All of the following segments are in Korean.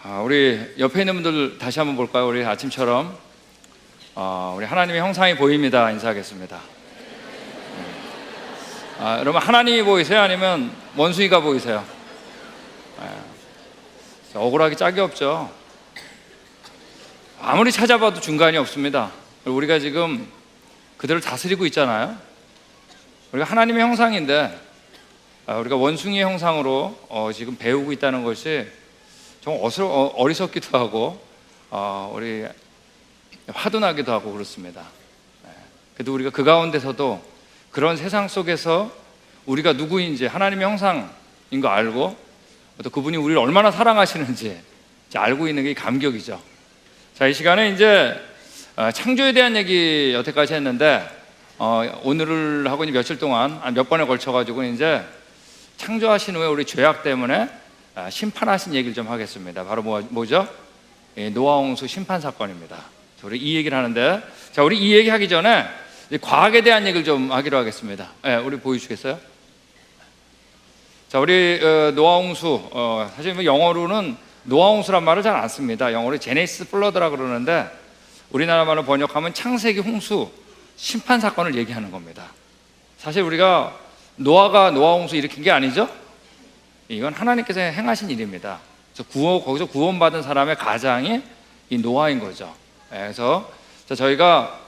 우리 옆에 있는 분들 다시 한번 볼까요? 우리 아침처럼 우리 하나님의 형상이 보입니다. 인사하겠습니다. 여러분, 하나님이 보이세요? 아니면 원숭이가 보이세요? 억울하기 짝이 없죠. 아무리 찾아봐도 중간이 없습니다. 우리가 지금 그들을 다스리고 있잖아요. 우리가 하나님의 형상인데 우리가 원숭이의 형상으로 지금 배우고 있다는 것이 좀 어리석기도 하고 우리 화도 나기도 하고 그렇습니다. 그래도 우리가 그 가운데서도 그런 세상 속에서 우리가 누구인지 하나님의 형상인 거 알고 또 그분이 우리를 얼마나 사랑하시는지 알고 있는 게 감격이죠. 자, 이 시간에 이제 창조에 대한 얘기 여태까지 했는데 오늘을 하고 이제 며칠 동안 몇 번에 걸쳐가지고 이제 창조하신 후에 우리 죄악 때문에 심판하신 얘기를 좀 하겠습니다. 바로 뭐죠? 노아홍수 심판 사건입니다. 우리 이 얘기를 하는데, 자, 우리 이 얘기 하기 전에 과학에 대한 얘기를 좀 하기로 하겠습니다. 우리 보여주시겠어요? 자, 우리 노아홍수, 사실 뭐 영어로는 노아홍수란 말을 잘 안 씁니다. 영어로 제네시스 플러드라 그러는데 우리나라 말로 번역하면 창세기 홍수 심판 사건을 얘기하는 겁니다. 사실 우리가 노아가 노아홍수 일으킨 게 아니죠? 이건 하나님께서 행하신 일입니다. 거기서 구원받은 사람의 가장이 이 노아인 거죠. 그래서 저희가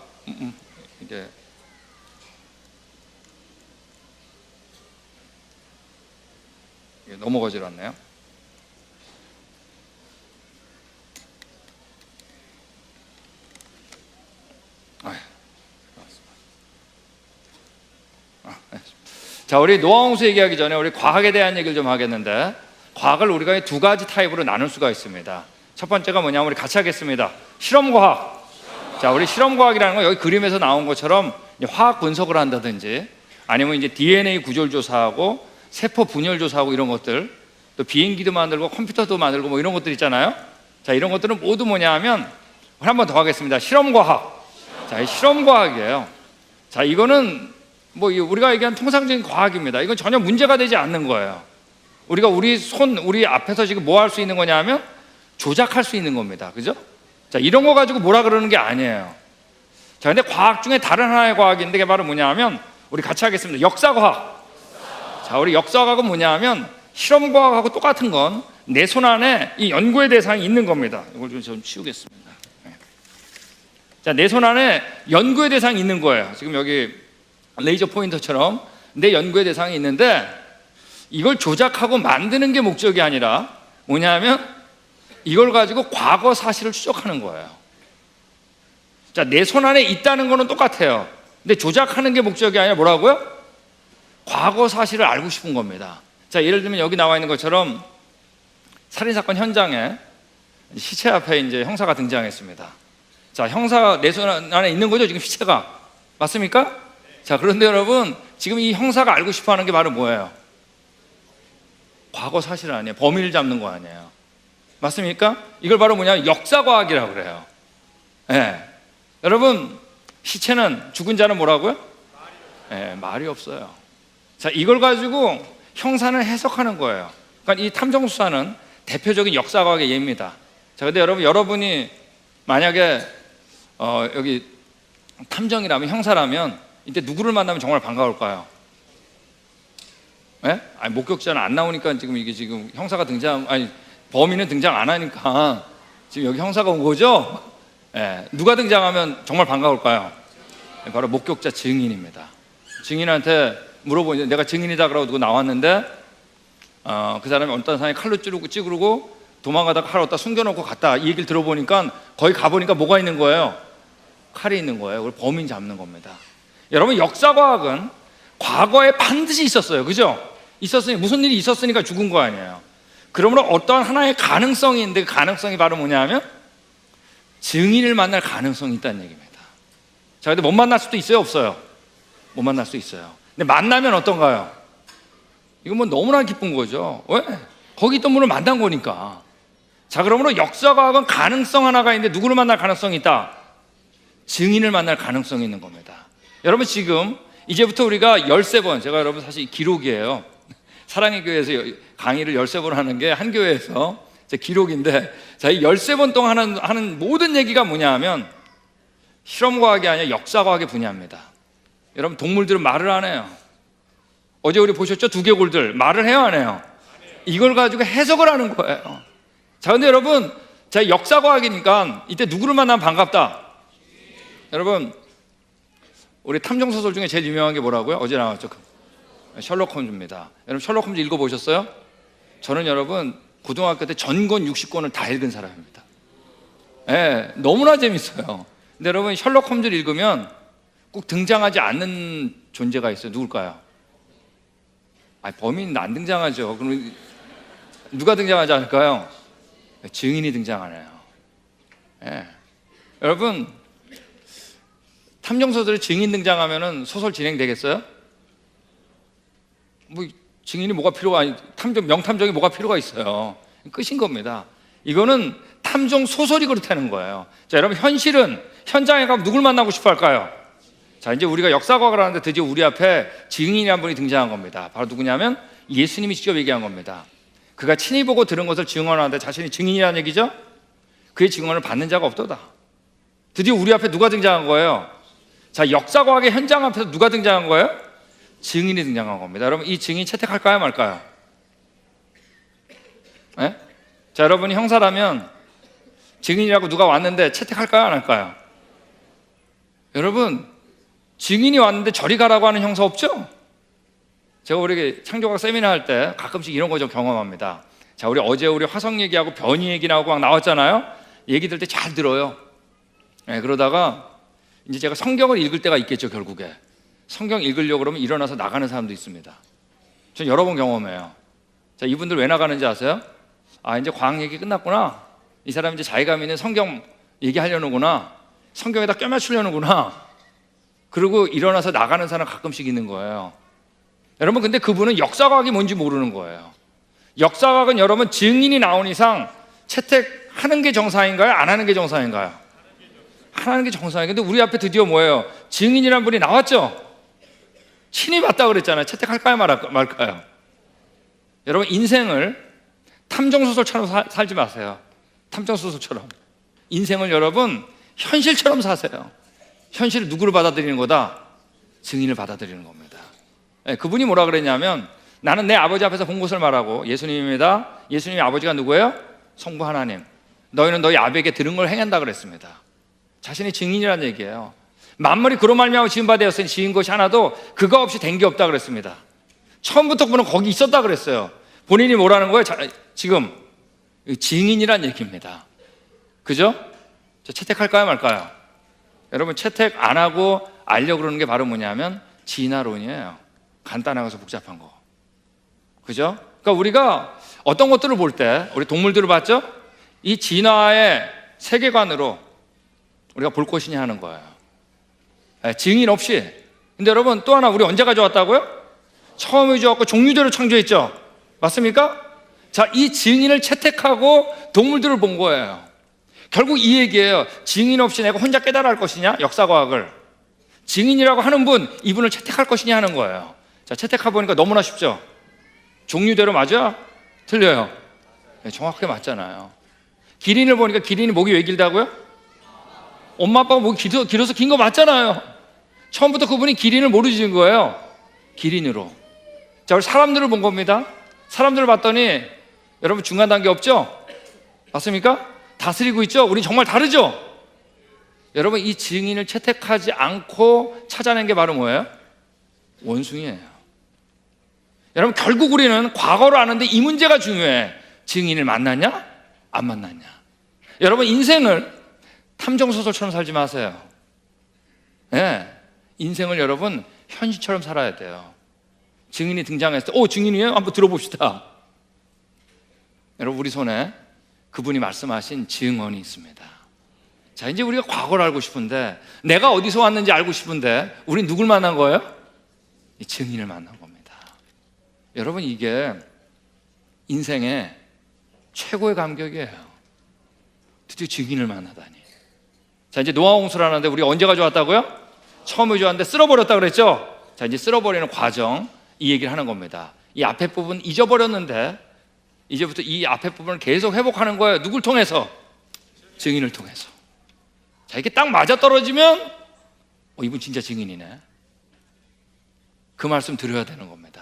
이제 너무 거질렀네요. 자, 우리 노아홍수 얘기하기 전에 우리 과학에 대한 얘기를 좀 하겠는데, 과학을 우리가 두 가지 타입으로 나눌 수가 있습니다. 첫 번째가 뭐냐면 우리 같이 하겠습니다. 실험과학. 자, 우리 실험과학이라는 건 여기 그림에서 나온 것처럼 화학 분석을 한다든지 아니면 이제 DNA 구조를 조사하고 세포 분열 조사하고 이런 것들, 또 비행기도 만들고 컴퓨터도 만들고 뭐 이런 것들 있잖아요. 자, 이런 것들은 모두 뭐냐 하면 한 번 더 하겠습니다. 실험과학. 자, 이 실험과학이에요. 자, 이거는 뭐 우리가 얘기한 통상적인 과학입니다. 이건 전혀 문제가 되지 않는 거예요. 우리가 우리 앞에서 지금 뭐 할 수 있는 거냐 하면 조작할 수 있는 겁니다. 그죠? 자, 이런 거 가지고 뭐라 그러는 게 아니에요. 자, 근데 과학 중에 다른 하나의 과학인데 그게 바로 뭐냐 하면 우리 같이 하겠습니다. 역사과학. 자, 우리 역사과학은 뭐냐 하면 실험과학하고 똑같은 건 내 손 안에 이 연구의 대상이 있는 겁니다. 이걸 좀 치우겠습니다. 자, 내 손 안에 연구의 대상이 있는 거예요. 지금 여기 레이저 포인터처럼 내 연구의 대상이 있는데 이걸 조작하고 만드는 게 목적이 아니라 뭐냐면 이걸 가지고 과거 사실을 추적하는 거예요. 자, 내 손 안에 있다는 거는 똑같아요. 근데 조작하는 게 목적이 아니라 뭐라고요? 과거 사실을 알고 싶은 겁니다. 자, 예를 들면 여기 나와 있는 것처럼 살인사건 현장에 시체 앞에 이제 형사가 등장했습니다. 자, 형사가 내 손 안에 있는 거죠, 지금 시체가. 맞습니까? 자, 그런데 여러분, 지금 이 형사가 알고 싶어 하는 게 바로 뭐예요? 과거 사실 아니에요. 범인을 잡는 거 아니에요. 맞습니까? 이걸 바로 뭐냐면 역사과학이라고 그래요. 여러분, 시체는, 죽은 자는 뭐라고요? 말이 없어요. 자, 이걸 가지고 형사는 해석하는 거예요. 그러니까 이 탐정수사는 대표적인 역사과학의 예입니다. 자, 근데 여러분이 만약에 여기 탐정이라면, 형사라면 이때 누구를 만나면 정말 반가울까요? 아니, 목격자는 안 나오니까 지금 이게 지금 형사가 범인은 등장 안 하니까 지금 여기 형사가 온 거죠? 누가 등장하면 정말 반가울까요? 바로 목격자 증인입니다. 증인한테 물어보니 내가 증인이다 그러고 누구 나왔는데 그 사람이 어떤 사람이 칼로 찌르고 도망가다가 칼을 어디다 숨겨놓고 갔다, 이 얘기를 들어보니까 거기 가보니까 뭐가 있는 거예요? 칼이 있는 거예요. 그걸 범인 잡는 겁니다. 여러분, 역사과학은 과거에 반드시 있었어요. 그죠? 무슨 일이 있었으니까 죽은 거 아니에요. 그러므로 어떤 하나의 가능성이 있는데 그 가능성이 바로 뭐냐 하면 증인을 만날 가능성이 있다는 얘기입니다. 자, 근데 못 만날 수도 있어요, 없어요? 못 만날 수 있어요. 근데 만나면 어떤가요? 이건 뭐 너무나 기쁜 거죠. 왜? 거기 있던 분을 만난 거니까. 자, 그러므로 역사과학은 가능성 하나가 있는데 누구를 만날 가능성이 있다? 증인을 만날 가능성이 있는 겁니다. 여러분, 지금 이제부터 우리가 13번, 제가 여러분 사실 기록이에요. 사랑의 교회에서 강의를 13번 하는 게 한 교회에서 기록인데, 자, 이 13번 동안 하는 모든 얘기가 뭐냐 하면 실험과학이 아니라 역사과학의 분야입니다. 여러분, 동물들은 말을 안 해요. 어제 우리 보셨죠? 두개골들 말을 해요, 안 해요? 이걸 가지고 해석을 하는 거예요. 자, 근데 여러분, 자, 역사과학이니까 이때 누구를 만나면 반갑다. 여러분, 우리 탐정소설 중에 제일 유명한 게 뭐라고요? 어제 나왔죠? 셜록 홈즈입니다. 여러분, 셜록 홈즈 읽어보셨어요? 저는 여러분 고등학교 때 전권 60권을 다 읽은 사람입니다. 예, 너무나 재밌어요. 근데 여러분, 셜록 홈즈를 읽으면 꼭 등장하지 않는 존재가 있어요. 누굴까요? 범인은 안 등장하죠. 그럼 누가 등장하지 않을까요? 증인이 등장하네요. 예. 여러분, 탐정소설에 증인 등장하면은 소설 진행되겠어요? 뭐 증인이 뭐가 필요가 명탐정이 뭐가 필요가 있어요. 끝인 겁니다. 이거는 탐정 소설이 그렇다는 거예요. 자, 여러분, 현장에 가면 누굴 만나고 싶어 할까요? 자, 이제 우리가 역사과학을 하는데 드디어 우리 앞에 증인이 한 분이 등장한 겁니다. 바로 누구냐면 예수님이 직접 얘기한 겁니다. 그가 친히 보고 들은 것을 증언하는데 자신이 증인이라는 얘기죠. 그의 증언을 받는 자가 없도다. 드디어 우리 앞에 누가 등장한 거예요? 자, 역사과학의 현장 앞에서 누가 등장한 거예요? 증인이 등장한 겁니다. 여러분, 이 증인 채택할까요, 말까요? 네? 자, 여러분이 형사라면 증인이라고 누가 왔는데 채택할까요, 안 할까요? 여러분, 증인이 왔는데 저리 가라고 하는 형사 없죠? 제가 우리 창조과학 세미나 할 때 가끔씩 이런 거 좀 경험합니다. 자, 어제 우리 화성 얘기하고 변이 얘기 나오고 막 나왔잖아요. 얘기 들 때 잘 들어요. 네, 그러다가 이제 제가 성경을 읽을 때가 있겠죠. 결국에 성경 읽으려고 그러면 일어나서 나가는 사람도 있습니다. 전 여러 번 경험해요. 자, 이분들 왜 나가는지 아세요? 이제 과학 얘기 끝났구나. 이 사람 이제 자기가 믿는 성경 얘기하려는구나. 성경에다 껴맞추려는구나. 그리고 일어나서 나가는 사람 가끔씩 있는 거예요. 여러분, 근데 그분은 역사과학이 뭔지 모르는 거예요. 역사과학은 여러분, 증인이 나온 이상 채택하는 게 정상인가요? 안 하는 게 정상인가요? 하는 게 정상이에요. 근데 우리 앞에 드디어 뭐예요? 증인이라는 분이 나왔죠? 친히 봤다 그랬잖아요. 채택할까요, 말까요? 여러분, 인생을 탐정소설처럼 살지 마세요. 탐정소설처럼. 인생을 여러분, 현실처럼 사세요. 현실을 누구를 받아들이는 거다? 증인을 받아들이는 겁니다. 네, 그분이 뭐라 그랬냐면, 나는 내 아버지 앞에서 본 것을 말하고, 예수님입니다. 예수님의 아버지가 누구예요? 성부 하나님. 너희는 너희 아버지에게 들은 걸 행한다 그랬습니다. 자신이 증인이라는 얘기예요. 만물이 그로 말미암아 지은 바 되었으니 지은 것이 하나도 그가 없이 된 게 없다 그랬습니다. 처음부터 그는 거기 있었다 그랬어요. 본인이 뭐라는 거예요? 지금 증인이란 얘기입니다. 그죠? 채택할까요, 말까요? 여러분, 채택 안 하고 알려고 그러는 게 바로 뭐냐면 진화론이에요. 간단하고서 복잡한 거. 그죠? 그러니까 우리가 어떤 것들을 볼 때, 우리 동물들을 봤죠? 이 진화의 세계관으로 우리가 볼 것이냐 하는 거예요. 증인 없이. 근데 여러분, 또 하나, 우리 언제 가져왔다고요? 처음에 주었고 종류대로 창조했죠. 맞습니까? 자, 이 증인을 채택하고 동물들을 본 거예요. 결국 이 얘기예요. 증인 없이 내가 혼자 깨달아 할 것이냐? 역사과학을. 증인이라고 하는 분, 이분을 채택할 것이냐 하는 거예요. 자, 채택해 보니까 너무나 쉽죠. 종류대로 맞아? 틀려요. 네, 정확하게 맞잖아요. 기린을 보니까 기린이 목이 왜 길다고요? 엄마 아빠가 목이 길어서 긴 거 맞잖아요. 처음부터 그분이 기린을 모르고 지은 거예요. 기린으로. 자, 우리 사람들을 본 겁니다. 사람들을 봤더니 여러분, 중간 단계 없죠? 맞습니까? 다스리고 있죠? 우리 정말 다르죠? 여러분, 이 증인을 채택하지 않고 찾아낸 게 바로 뭐예요? 원숭이에요. 여러분, 결국 우리는 과거를 아는데 이 문제가 중요해. 증인을 만났냐? 안 만났냐? 여러분, 인생을 탐정소설처럼 살지 마세요. 네, 인생을 여러분 현실처럼 살아야 돼요. 증인이 등장했을 때, 증인이에요? 한번 들어봅시다. 여러분, 우리 손에 그분이 말씀하신 증언이 있습니다. 자, 이제 우리가 과거를 알고 싶은데, 내가 어디서 왔는지 알고 싶은데, 우린 누굴 만난 거예요? 이 증인을 만난 겁니다. 여러분, 이게 인생의 최고의 감격이에요. 드디어 증인을 만나다니. 자, 이제 노아 홍수를 하는데 우리가 언제 가져왔다고요? 처음에 가져왔는데 쓸어버렸다 그랬죠? 자, 이제 쓸어버리는 과정, 이 얘기를 하는 겁니다. 이 앞에 부분 잊어버렸는데 이제부터 이 앞에 부분을 계속 회복하는 거예요. 누굴 통해서? 증인을 통해서. 자, 이게 딱 맞아떨어지면 이분 진짜 증인이네. 그 말씀 드려야 되는 겁니다.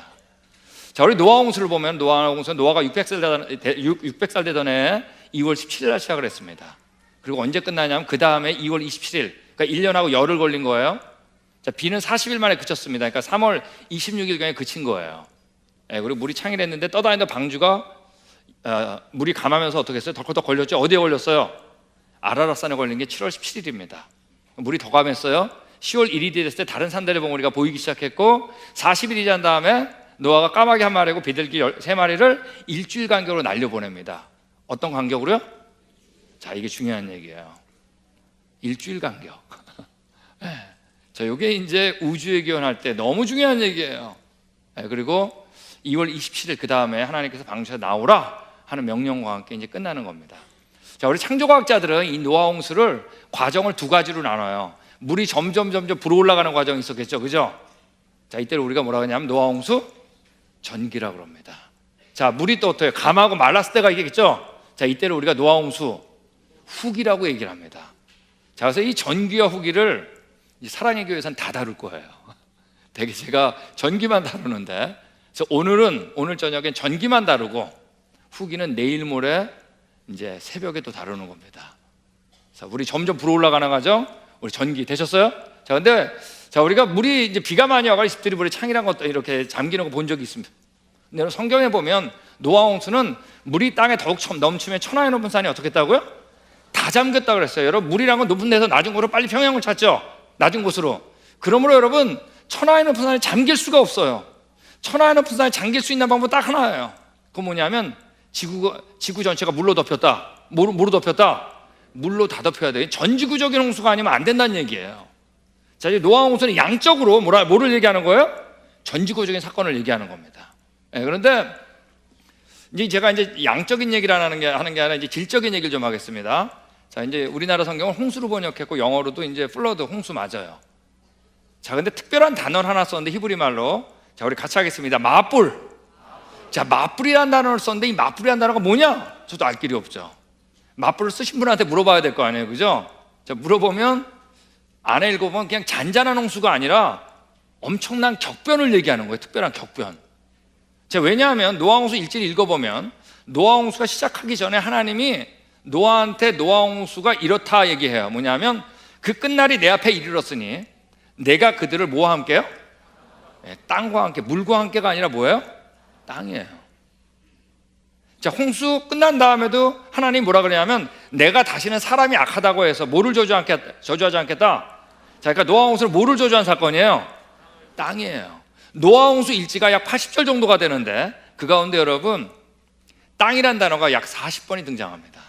자, 우리 노아 홍수를 보면 노아가 600살 되던 해 2월 17일 날 시작을 했습니다. 그리고 언제 끝나냐면 그 다음에 2월 27일, 그러니까 1년하고 열흘 걸린 거예요. 자, 비는 40일 만에 그쳤습니다. 그러니까 3월 26일경에 그친 거예요. 그리고 물이 창일했는데 떠다니던 방주가 물이 감하면서 어떻게 했어요? 덜컥덜 걸렸죠. 어디에 걸렸어요? 아라랏산에 걸린 게 7월 17일입니다. 물이 더 감했어요. 10월 1일이 됐을 때 다른 산들의 봉우리가 보이기 시작했고 40일이 지난 다음에 노아가 까마귀 한 마리고 비둘기 3마리를 일주일 간격으로 날려보냅니다. 어떤 간격으로요? 자, 이게 중요한 얘기예요. 일주일 간격. 네. 자, 이게 이제 우주의 기원할 때 너무 중요한 얘기예요. 네, 그리고 2월 27일 그 다음에 하나님께서 방주에 나오라 하는 명령과 함께 이제 끝나는 겁니다. 자, 우리 창조과학자들은 이 노아 홍수를 과정을 두 가지로 나눠요. 물이 점점 불어올라가는 과정이 있었겠죠, 그죠? 자, 이때를 우리가 뭐라고 하냐면 노아 홍수 전기라고 합니다. 자, 물이 또 어때요? 감하고 말랐을 때가 있겠죠? 자, 이때를 우리가 노아 홍수 후기라고 얘기를 합니다. 자, 그래서 이 전기와 후기를 사랑의 교회에서는 다 다룰 거예요. 되게 제가 전기만 다루는데, 그래서 오늘 저녁엔 전기만 다루고 후기는 내일 모레 이제 새벽에 또 다루는 겁니다. 자, 우리 점점 불어올라가는 과정, 우리 전기 되셨어요? 자, 근데 우리가 물이 이제 비가 많이 와가지고 집들이 물에 창이란 것도 이렇게 잠기는 거 본 적이 있습니다. 근데 성경에 보면 노아 홍수는 물이 땅에 더욱 넘치면 천하의 높은 산이 어떻게 했다고요? 다 잠겼다 그랬어요. 여러분, 물이란 건 높은 데서 낮은 곳으로 빨리 평양을 찾죠. 낮은 곳으로. 그러므로 여러분, 천하의 높은 산이 잠길 수가 없어요. 천하의 높은 산이 잠길 수 있는 방법 딱 하나예요. 그건 뭐냐면 지구 전체가 물로 덮였다. 뭐로 덮였다? 물로 다 덮여야 돼요. 전지구적인 홍수가 아니면 안 된다는 얘기예요. 자, 이제 노아 홍수는 양적으로 뭐를 얘기하는 거예요? 전지구적인 사건을 얘기하는 겁니다. 그런데 이제 제가 양적인 얘기를 하는 게 아니라 이제 질적인 얘기를 좀 하겠습니다. 자, 이제 우리나라 성경을 홍수로 번역했고 영어로도 이제 플러드 홍수 맞아요. 자, 근데 특별한 단어를 하나 썼는데 히브리 말로, 자, 우리 같이 하겠습니다. 마뿔. 자, 마뿔이라는 단어를 썼는데 이 마뿔이라는 단어가 뭐냐? 저도 알 길이 없죠. 마뿔을 쓰신 분한테 물어봐야 될 거 아니에요, 그죠? 자, 물어보면 안에 읽어보면 그냥 잔잔한 홍수가 아니라 엄청난 격변을 얘기하는 거예요. 특별한 격변. 자, 왜냐하면 노아 홍수 일지를 읽어보면 노아 홍수가 시작하기 전에 하나님이 노아한테 노아 홍수가 이렇다 얘기해요. 뭐냐면 그 끝날이 내 앞에 이르렀으니 내가 그들을 뭐와 함께요? 땅과 함께, 물과 함께가 아니라 뭐예요? 땅이에요. 자, 홍수 끝난 다음에도 하나님 뭐라 그러냐면 내가 다시는 사람이 악하다고 해서 뭐를 저주하지 않겠다. 자, 그러니까 노아 홍수를 뭐를 저주한 사건이에요? 땅이에요. 노아 홍수 일지가 약 80절 정도가 되는데 그 가운데 여러분 땅이란 단어가 약 40번이 등장합니다.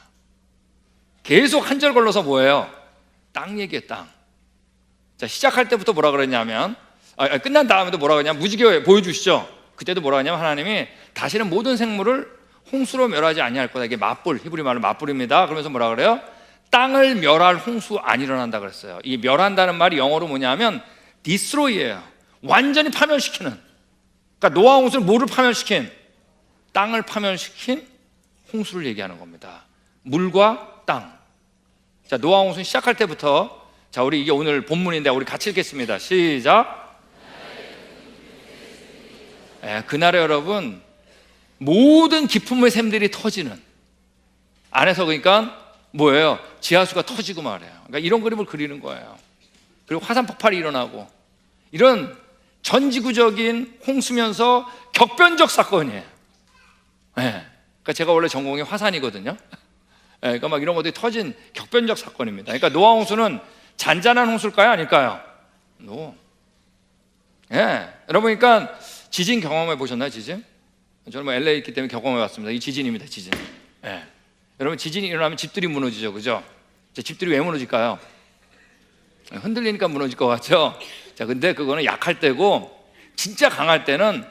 계속 한 절 걸러서 뭐예요? 땅 얘기예요, 땅. 자, 시작할 때부터 뭐라 그랬냐면 끝난 다음에도 뭐라 그러냐면 무지개 보여주시죠. 그때도 뭐라 하냐면 하나님이 다시는 모든 생물을 홍수로 멸하지 아니할 거다. 이게 맞불, 히브리 말로 맞불입니다. 그러면서 뭐라 그래요? 땅을 멸할 홍수 안 일어난다 그랬어요. 이 멸한다는 말이 영어로 뭐냐면 destroy예요. 완전히 파멸시키는. 그러니까 노아 홍수는 뭐를 파멸시킨? 땅을 파멸시킨 홍수를 얘기하는 겁니다. 물과 땅. 자, 노아 홍수 시작할 때부터, 자, 우리 이게 오늘 본문인데 우리 같이 읽겠습니다. 시작. 그날에 여러분 모든 기품의 샘들이 터지는 안에서, 그러니까 뭐예요? 지하수가 터지고 말해요. 그러니까 이런 그림을 그리는 거예요. 그리고 화산 폭발이 일어나고 이런 전지구적인 홍수면서 격변적 사건이에요. 그러니까 제가 원래 전공이 화산이거든요. 그러니까 막 이런 것들이 터진 격변적 사건입니다. 그러니까 노아 홍수는 잔잔한 홍수일까요? 아닐까요? 여러분, 그러니까 지진 경험해 보셨나요? 지진? 저는 뭐 LA에 있기 때문에 경험해 봤습니다. 이 지진입니다, 지진. 여러분, 지진이 일어나면 집들이 무너지죠, 그죠? 집들이 왜 무너질까요? 흔들리니까 무너질 것 같죠? 자, 근데 그거는 약할 때고 진짜 강할 때는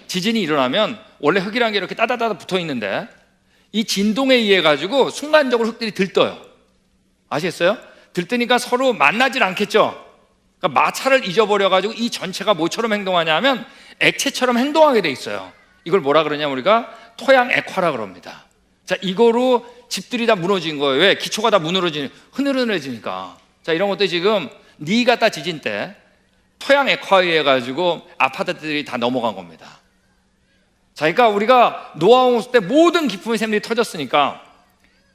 지진이 일어나면 원래 흙이란 게 이렇게 따다다다 붙어 있는데 이 진동에 의해 가지고 순간적으로 흙들이 들떠요. 아시겠어요? 들뜨니까 서로 만나질 않겠죠? 그러니까 마찰을 잊어버려 가지고 이 전체가 뭐처럼 행동하냐면 액체처럼 행동하게 돼 있어요. 이걸 뭐라 그러냐면 우리가 토양 액화라 그럽니다. 자, 이거로 집들이 다 무너진 거예요. 왜? 기초가 다 흐느흐느해지니까. 자, 이런 것도 지금 니가타 지진 때 토양 액화에 의해 가지고 아파트들이 다 넘어간 겁니다. 자, 그러니까 우리가 노아 홍수 때 모든 기품의 샘들이 터졌으니까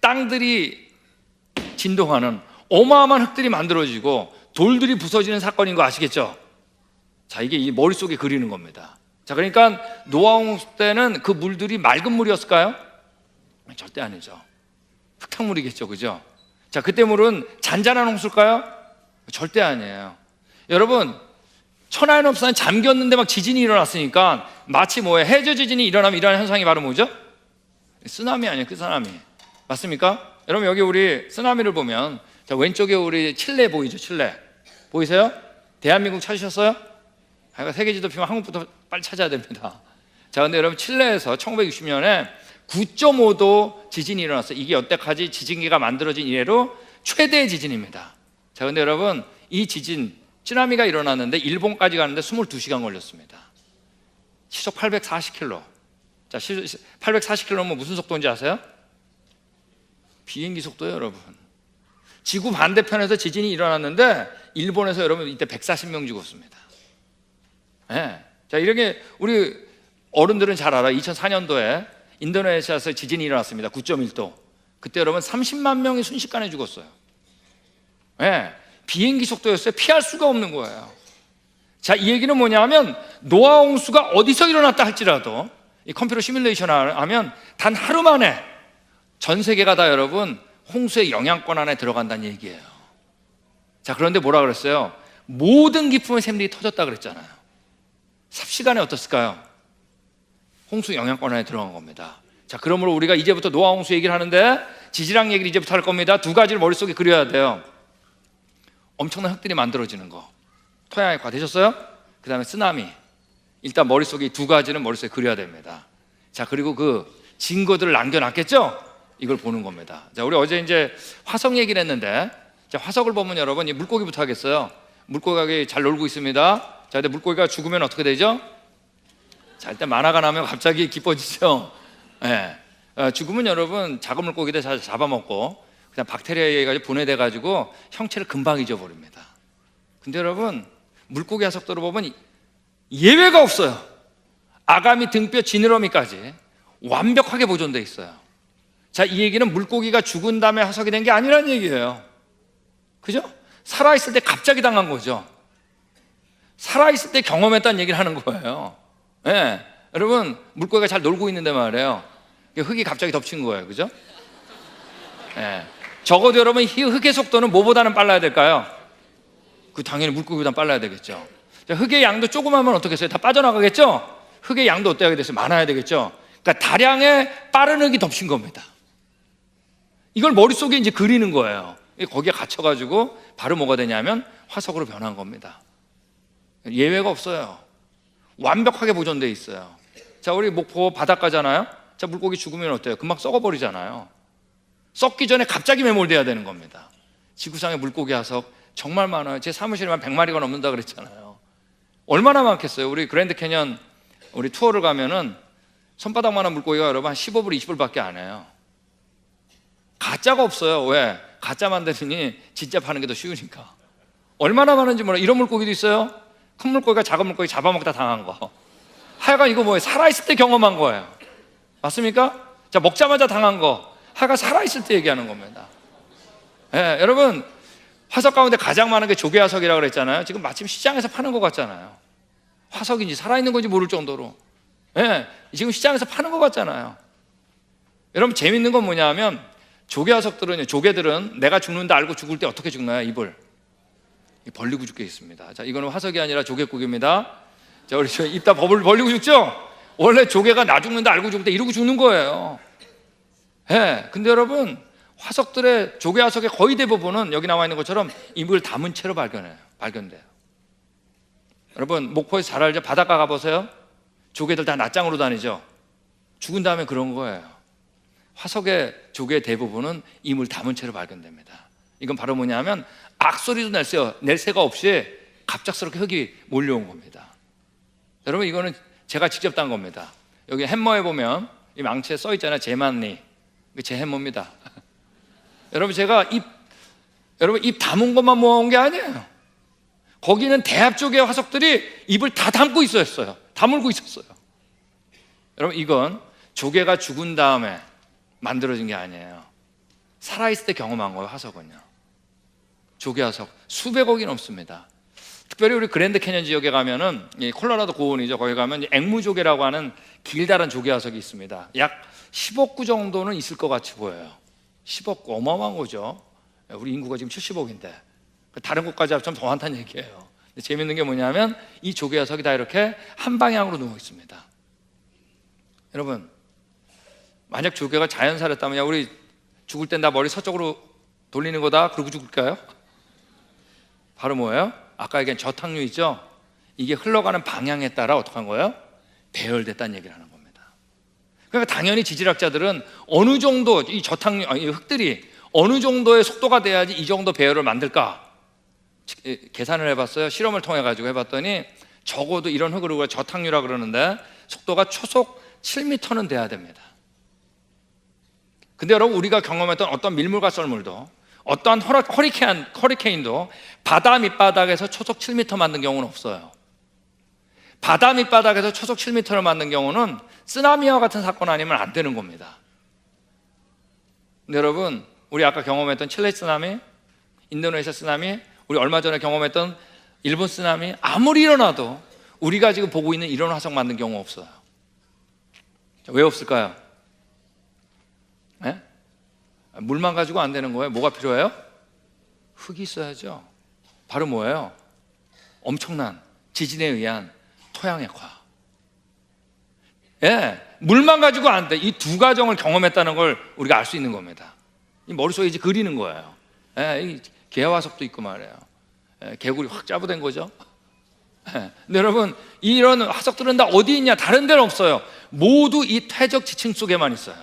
땅들이 진동하는 어마어마한 흙들이 만들어지고 돌들이 부서지는 사건인 거 아시겠죠? 자, 이게 이 머릿속에 그리는 겁니다. 자, 그러니까 노아 홍수 때는 그 물들이 맑은 물이었을까요? 절대 아니죠. 흙탕물이겠죠, 그죠? 자, 그때 물은 잔잔한 홍수일까요? 절대 아니에요. 여러분, 천하연업사는 잠겼는데 막 지진이 일어났으니까 마치 뭐예요? 해저 지진이 일어나면 일어나는 현상이 바로 뭐죠? 쓰나미 아니에요, 그 쓰나미. 맞습니까? 여러분, 여기 우리 쓰나미를 보면, 자, 왼쪽에 우리 칠레 보이죠? 칠레 보이세요? 대한민국 찾으셨어요? 세계지도 피면 한국부터 빨리 찾아야 됩니다. 자, 근데 여러분, 칠레에서 1960년에 9.5도 지진이 일어났어요. 이게 여태까지 지진기가 만들어진 이래로 최대 지진입니다. 자, 근데 여러분, 이 지진 쓰나미가 일어났는데 일본까지 가는데 22시간 걸렸습니다. 시속 840km. 자, 840km면 무슨 속도인지 아세요? 비행기 속도예요, 여러분. 지구 반대편에서 지진이 일어났는데 일본에서 여러분 이때 140명 죽었습니다. 네. 자, 이렇게 우리 어른들은 잘 알아요. 2004년도에 인도네시아에서 지진이 일어났습니다. 9.1도. 그때 여러분 30만 명이 순식간에 죽었어요. 네. 비행기 속도였어요. 피할 수가 없는 거예요. 자, 이 얘기는 뭐냐면 노아 홍수가 어디서 일어났다 할지라도 이 컴퓨터 시뮬레이션을 하면 단 하루 만에 전 세계가 다 여러분 홍수의 영향권 안에 들어간다는 얘기예요. 자, 그런데 뭐라 그랬어요? 모든 기품의 샘들이 터졌다 그랬잖아요. 삽시간에 어떻을까요? 홍수 영향권 안에 들어간 겁니다. 자, 그러므로 우리가 이제부터 노아 홍수 얘기를 하는데 지질학 얘기를 이제부터 할 겁니다. 두 가지를 머릿속에 그려야 돼요. 엄청난 흙들이 만들어지는 거, 토양 액화 되셨어요? 그 다음에 쓰나미. 일단 머릿속에 이 두 가지는 머릿속에 그려야 됩니다. 자, 그리고 그 증거들을 남겨놨겠죠? 이걸 보는 겁니다. 자, 우리 어제 이제 화석 얘기를 했는데, 자, 화석을 보면 여러분 이 물고기부터 하겠어요. 물고기가 잘 놀고 있습니다. 자, 근데 물고기가 죽으면 어떻게 되죠? 자, 일단 만화가 나면 갑자기 기뻐지죠. 예. 죽으면 여러분 작은 물고기들 잘 잡아먹고 그냥 박테리아에 분해돼가지고 형체를 금방 잊어버립니다. 근데 여러분 물고기 화석들을 보면 예외가 없어요. 아가미, 등뼈, 지느러미까지 완벽하게 보존돼 있어요. 자, 이 얘기는 물고기가 죽은 다음에 화석이 된 게 아니라는 얘기예요. 그죠? 살아있을 때 갑자기 당한 거죠. 살아있을 때 경험했다는 얘기를 하는 거예요. 예. 여러분 물고기가 잘 놀고 있는데 말이에요. 흙이 갑자기 덮친 거예요. 그죠? 예. 적어도 여러분 흙의 속도는 뭐보다는 빨라야 될까요? 그 당연히 물고기보다 빨라야 되겠죠. 자, 흙의 양도 조그마하면 어떻겠어요? 다 빠져나가겠죠? 흙의 양도 어때야 되겠어요? 많아야 되겠죠? 그러니까 다량의 빠른 흙이 덮친 겁니다. 이걸 머릿속에 이제 그리는 거예요. 거기에 갇혀가지고 바로 뭐가 되냐면 화석으로 변한 겁니다. 예외가 없어요. 완벽하게 보존되어 있어요. 자, 우리 목포 바닷가잖아요. 자, 물고기 죽으면 어때요? 금방 썩어버리잖아요. 썩기 전에 갑자기 매몰돼야 되는 겁니다. 지구상의 물고기 화석 정말 많아요. 제 사무실에만 100마리가 넘는다 그랬잖아요. 얼마나 많겠어요? 우리 그랜드 캐년 우리 투어를 가면은 손바닥만한 물고기가 여러분 한 15불, 20불밖에 안 해요. 가짜가 없어요. 왜? 가짜 만드니 진짜 파는 게 더 쉬우니까. 얼마나 많은지 몰라요. 이런 물고기도 있어요. 큰 물고기가 작은 물고기 잡아먹다 당한 거. 하여간 이거 뭐예요? 살아있을 때 경험한 거예요. 맞습니까? 자, 먹자마자 당한 거. 하여간 살아있을 때 얘기하는 겁니다. 예, 여러분 화석 가운데 가장 많은 게 조개화석이라고 그랬잖아요. 지금 마침 시장에서 파는 것 같잖아요. 화석인지 살아있는 건지 모를 정도로. 예, 지금 시장에서 파는 것 같잖아요. 여러분 재밌는 건 뭐냐면 조개들은 내가 죽는다 알고 죽을 때 어떻게 죽나요? 입을 벌리고 죽게 있습니다. 자, 이거는 화석이 아니라 조개국입니다. 자, 우리 입 다 벌리고 죽죠? 원래 조개가 나 죽는다 알고 죽을 때 이러고 죽는 거예요. 예, 근데 여러분 화석들의 조개 화석의 거의 대부분은 여기 나와 있는 것처럼 입을 다문 채로 발견돼요. 여러분 목포에서 잘 알죠? 바닷가 가보세요. 조개들 다 낮장으로 다니죠. 죽은 다음에 그런 거예요. 화석의 조개의 대부분은 이물 담은 채로 발견됩니다. 이건 바로 뭐냐면 악소리도 낼 새가 없이 갑작스럽게 흙이 몰려온 겁니다. 여러분 이거는 제가 직접 딴 겁니다. 여기 햄머에 보면 이 망치에 써 있잖아요. 제만리. 제 해모입니다. 여러분 제가 입 다문 것만 모아온 게 아니에요. 거기는 대합 쪽의 화석들이 입을 다 담고 있었어요. 다물고 있었어요. 여러분 이건 조개가 죽은 다음에 만들어진 게 아니에요. 살아있을 때 경험한 거예요. 화석은요. 조개 화석 수백억이 넘습니다. 특별히 우리 그랜드 캐년 지역에 가면은 이 콜로라도 고원이죠. 거기 가면 앵무조개라고 하는 길다란 조개 화석이 있습니다. 약 10억 구 정도는 있을 것 같이 보여요. 10억 구 어마어마한 거죠. 우리 인구가 지금 70억인데 다른 곳까지 합치면 더 많다는 얘기예요. 근데 재밌는 게 뭐냐면 이 조개 화석이 다 이렇게 한 방향으로 누워 있습니다. 여러분 만약 조개가 자연살했다면 우리 죽을 땐 다 머리 서쪽으로 돌리는 거다 그러고 죽을까요? 바로 뭐예요? 아까 얘기한 저탕류 있죠? 이게 흘러가는 방향에 따라 어떻게 한 거예요? 배열됐다는 얘기를 하는 겁니다. 그러니까 당연히 지질학자들은 어느 정도 이 저탕류, 이 흙들이 어느 정도의 속도가 돼야지 이 정도 배열을 만들까 계산을 해봤어요. 실험을 통해 가지고 해봤더니 적어도 이런 흙을 우리가 저탕류라 그러는데 속도가 초속 7m는 돼야 됩니다. 근데 여러분 우리가 경험했던 어떤 밀물과 썰물도 어떠한 허리케인도 바다 밑바닥에서 초속 7m 만든 경우는 없어요. 바다 밑바닥에서 초속 7m를 만든 경우는 쓰나미와 같은 사건 아니면 안 되는 겁니다. 근데 여러분 우리 아까 경험했던 칠레 쓰나미, 인도네시아 쓰나미, 우리 얼마 전에 경험했던 일본 쓰나미 아무리 일어나도 우리가 지금 보고 있는 이런 화석 만든 경우 없어요. 왜 없을까요? 네? 물만 가지고 안 되는 거예요. 뭐가 필요해요? 흙이 있어야죠. 바로 뭐예요? 엄청난 지진에 의한 토양의 과. 예, 물만 가지고 안 돼. 이 두 가정을 경험했다는 걸 우리가 알 수 있는 겁니다. 이 머릿속에 이제 그리는 거예요. 예, 이 개화석도 있고 말이에요. 예, 개구리 확 짜부된 거죠. 예, 근데 여러분 이런 화석들은 다 어디 있냐? 다른 데는 없어요. 모두 이 퇴적 지층 속에만 있어요.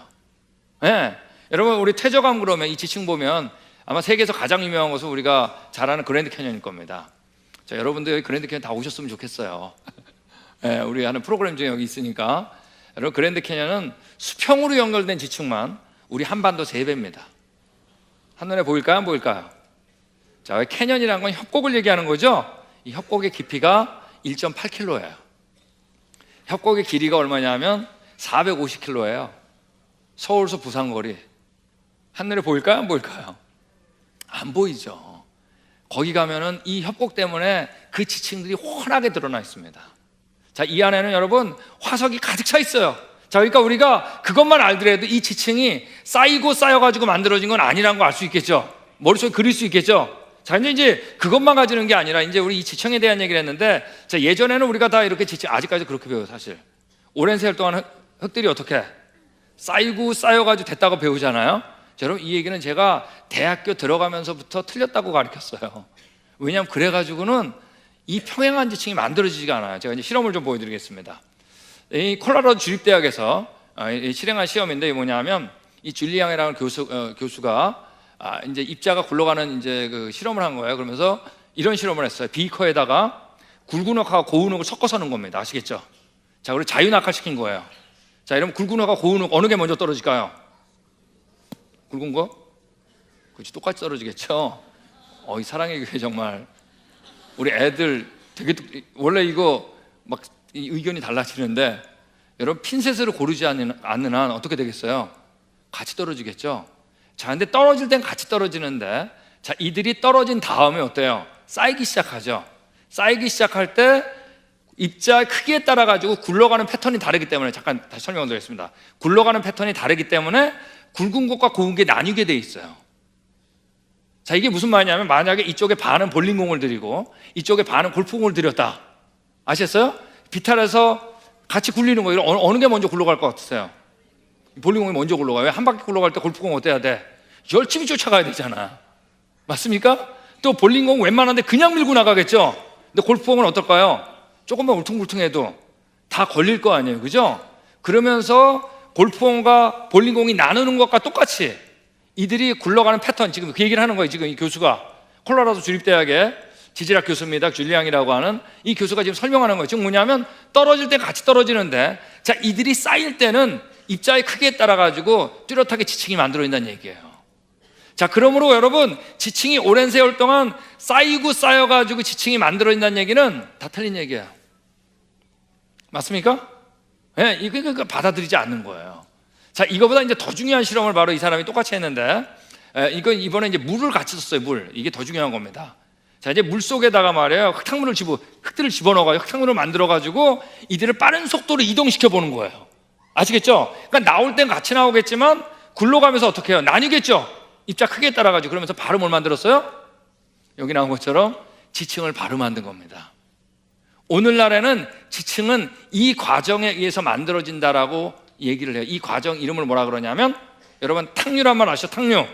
예, 여러분 우리 퇴적암 그러면 이 지층 보면 아마 세계에서 가장 유명한 것은 우리가 잘 아는 그랜드 캐년일 겁니다. 자, 여러분들 여기 그랜드 캐년 다 오셨으면 좋겠어요. 예, 우리 하는 프로그램 중에 여기 있으니까. 여러분 그랜드 캐년은 수평으로 연결된 지층만 우리 한반도 3배입니다. 한눈에 보일까요? 안 보일까요? 자, 캐년이라는 건 협곡을 얘기하는 거죠. 이 협곡의 깊이가 1.8km예요. 협곡의 길이가 얼마냐면 450km예요. 서울서 부산 거리. 한눈에 보일까요? 안 보일까요? 안 보이죠. 거기 가면은 이 협곡 때문에 그 지층들이 훤하게 드러나 있습니다. 자, 이 안에는 여러분 화석이 가득 차 있어요. 자, 그러니까 우리가 그것만 알더라도 이 지층이 쌓이고 쌓여가지고 만들어진 건 아니라는 걸 알 수 있겠죠. 머릿속에 그릴 수 있겠죠. 자, 이제 그것만 가지는 게 아니라 이제 우리 이 지층에 대한 얘기를 했는데, 자, 예전에는 우리가 다 이렇게 지층, 아직까지 그렇게 배워요, 사실. 오랜 세월 동안 흙들이 어떻게 쌓이고 쌓여가지고 됐다고 배우잖아요. 자, 여러분 이 얘기는 제가 대학교 들어가면서부터 틀렸다고 가르쳤어요. 왜냐하면 그래가지고는 이 평행한 지층이 만들어지지가 않아요. 제가 이제 실험을 좀 보여드리겠습니다. 이 콜로라도 주립대학에서 실행한 시험인데 뭐냐면 이 줄리앙이라는 교수가 이제 입자가 굴러가는 이제 그 실험을 한 거예요. 그러면서 이런 실험을 했어요. 비커에다가 굵은 흙하고 고운 흙을 섞어서 넣은 겁니다. 아시겠죠? 자, 그리고 자유낙하시킨 거예요. 자, 이러면 굵은 흙하고 고운 흙 어느 게 먼저 떨어질까요? 굵은 거? 그렇지, 똑같이 떨어지겠죠. 이 사랑의 교회 정말 우리 애들 되게 원래 이거 막 의견이 달라지는데 여러분 핀셋으로 고르지 않는 한 어떻게 되겠어요? 같이 떨어지겠죠. 자, 근데 떨어질 땐 같이 떨어지는데 자, 이들이 떨어진 다음에 어때요? 쌓이기 시작하죠. 쌓이기 시작할 때 입자의 크기에 따라 가지고 굴러가는 패턴이 다르기 때문에 잠깐 다시 설명드리겠습니다. 굴러가는 패턴이 다르기 때문에 굵은 곳과 고운 게 나뉘게 돼 있어요. 자, 이게 무슨 말이냐면 만약에 이쪽에 반은 볼링공을 들이고 이쪽에 반은 골프공을 들였다. 아셨어요? 비탈에서 같이 굴리는 거예요. 어느 게 먼저 굴러갈 것 같으세요? 볼링공이 먼저 굴러가요. 왜 한 바퀴 굴러갈 때 골프공 어때야 돼? 열심히 쫓아가야 되잖아. 맞습니까? 또 볼링공 웬만한데 그냥 밀고 나가겠죠. 근데 골프공은 어떨까요? 조금만 울퉁불퉁해도 다 걸릴 거 아니에요, 그죠? 그러면서 골프공과 볼링공이 나누는 것과 똑같이 이들이 굴러가는 패턴, 지금 그 얘기를 하는 거예요. 지금 이 교수가 콜로라도 주립대학의 지질학 교수입니다. 줄리앙이라고 하는 이 교수가 지금 설명하는 거예요. 지금 뭐냐면 떨어질 때 같이 떨어지는데 자, 이들이 쌓일 때는 입자의 크기에 따라 가지고 뚜렷하게 지층이 만들어진다는 얘기예요. 자, 그러므로 여러분, 지층이 오랜 세월 동안 쌓이고 쌓여가지고 지층이 만들어진다는 얘기는 다 틀린 얘기예요. 맞습니까? 네, 이거 받아들이지 않는 거예요. 자, 이거보다 이제 더 중요한 실험을 바로 이 사람이 똑같이 했는데, 이건 이번에 이제 물을 같이 썼어요. 물. 이게 더 중요한 겁니다. 자, 이제 물 속에다가 말이에요, 흙들을 집어넣어가지고 흙탕물을 만들어가지고 이들을 빠른 속도로 이동시켜 보는 거예요. 아시겠죠? 그러니까 나올 땐 같이 나오겠지만 굴러가면서 어떻게 해요? 나뉘겠죠? 입자 크기에 따라가지고. 그러면서 바로 뭘 만들었어요? 여기 나온 것처럼 지층을 바로 만든 겁니다. 오늘날에는 지층은 이 과정에 의해서 만들어진다라고 얘기를 해요. 이 과정 이름을 뭐라 그러냐면, 여러분 탕류란 말 아시죠? 탕류.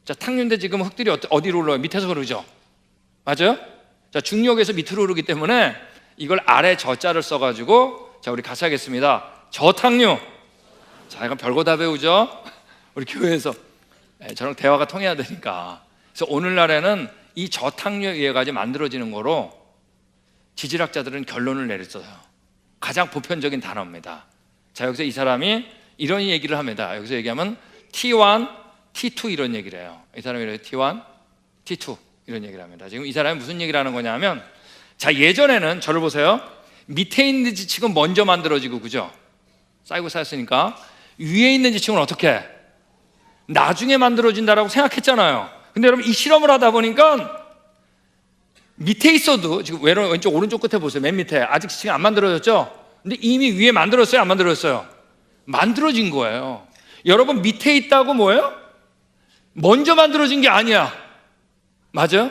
자, 탕류인데 지금 흙들이 어디로 흘러요? 밑에서 흐르죠? 맞아요? 자, 중력에서 밑으로 흐르기 때문에 이걸 아래 저자를 써가지고, 자, 우리 같이 하겠습니다. 저탕류. 자, 이건 별거 다 배우죠? 우리 교회에서 저랑 대화가 통해야 되니까. 그래서 오늘날에는 이 저탕류에 의해 가지고 만들어지는 거로 지질학자들은 결론을 내렸어요. 가장 보편적인 단어입니다. 자, 여기서 이 사람이 이런 얘기를 합니다. 여기서 얘기하면 T1, T2 이런 얘기를 해요. 이 사람이 이래요. T1, T2 이런 얘기를 합니다. 지금 이 사람이 무슨 얘기를 하는 거냐면, 자, 예전에는 저를 보세요. 밑에 있는 지층은 먼저 만들어지고, 그죠? 쌓이고 쌓였으니까. 위에 있는 지층은 어떻게 해? 나중에 만들어진다라고 생각했잖아요. 근데 여러분, 이 실험을 하다 보니까 밑에 있어도, 지금 왼쪽 오른쪽 끝에 보세요. 맨 밑에 아직 지층이 안 만들어졌죠? 근데 이미 위에 만들었어요? 안 만들었어요? 만들어진 거예요. 여러분, 밑에 있다고 뭐예요? 먼저 만들어진 게 아니야. 맞아요?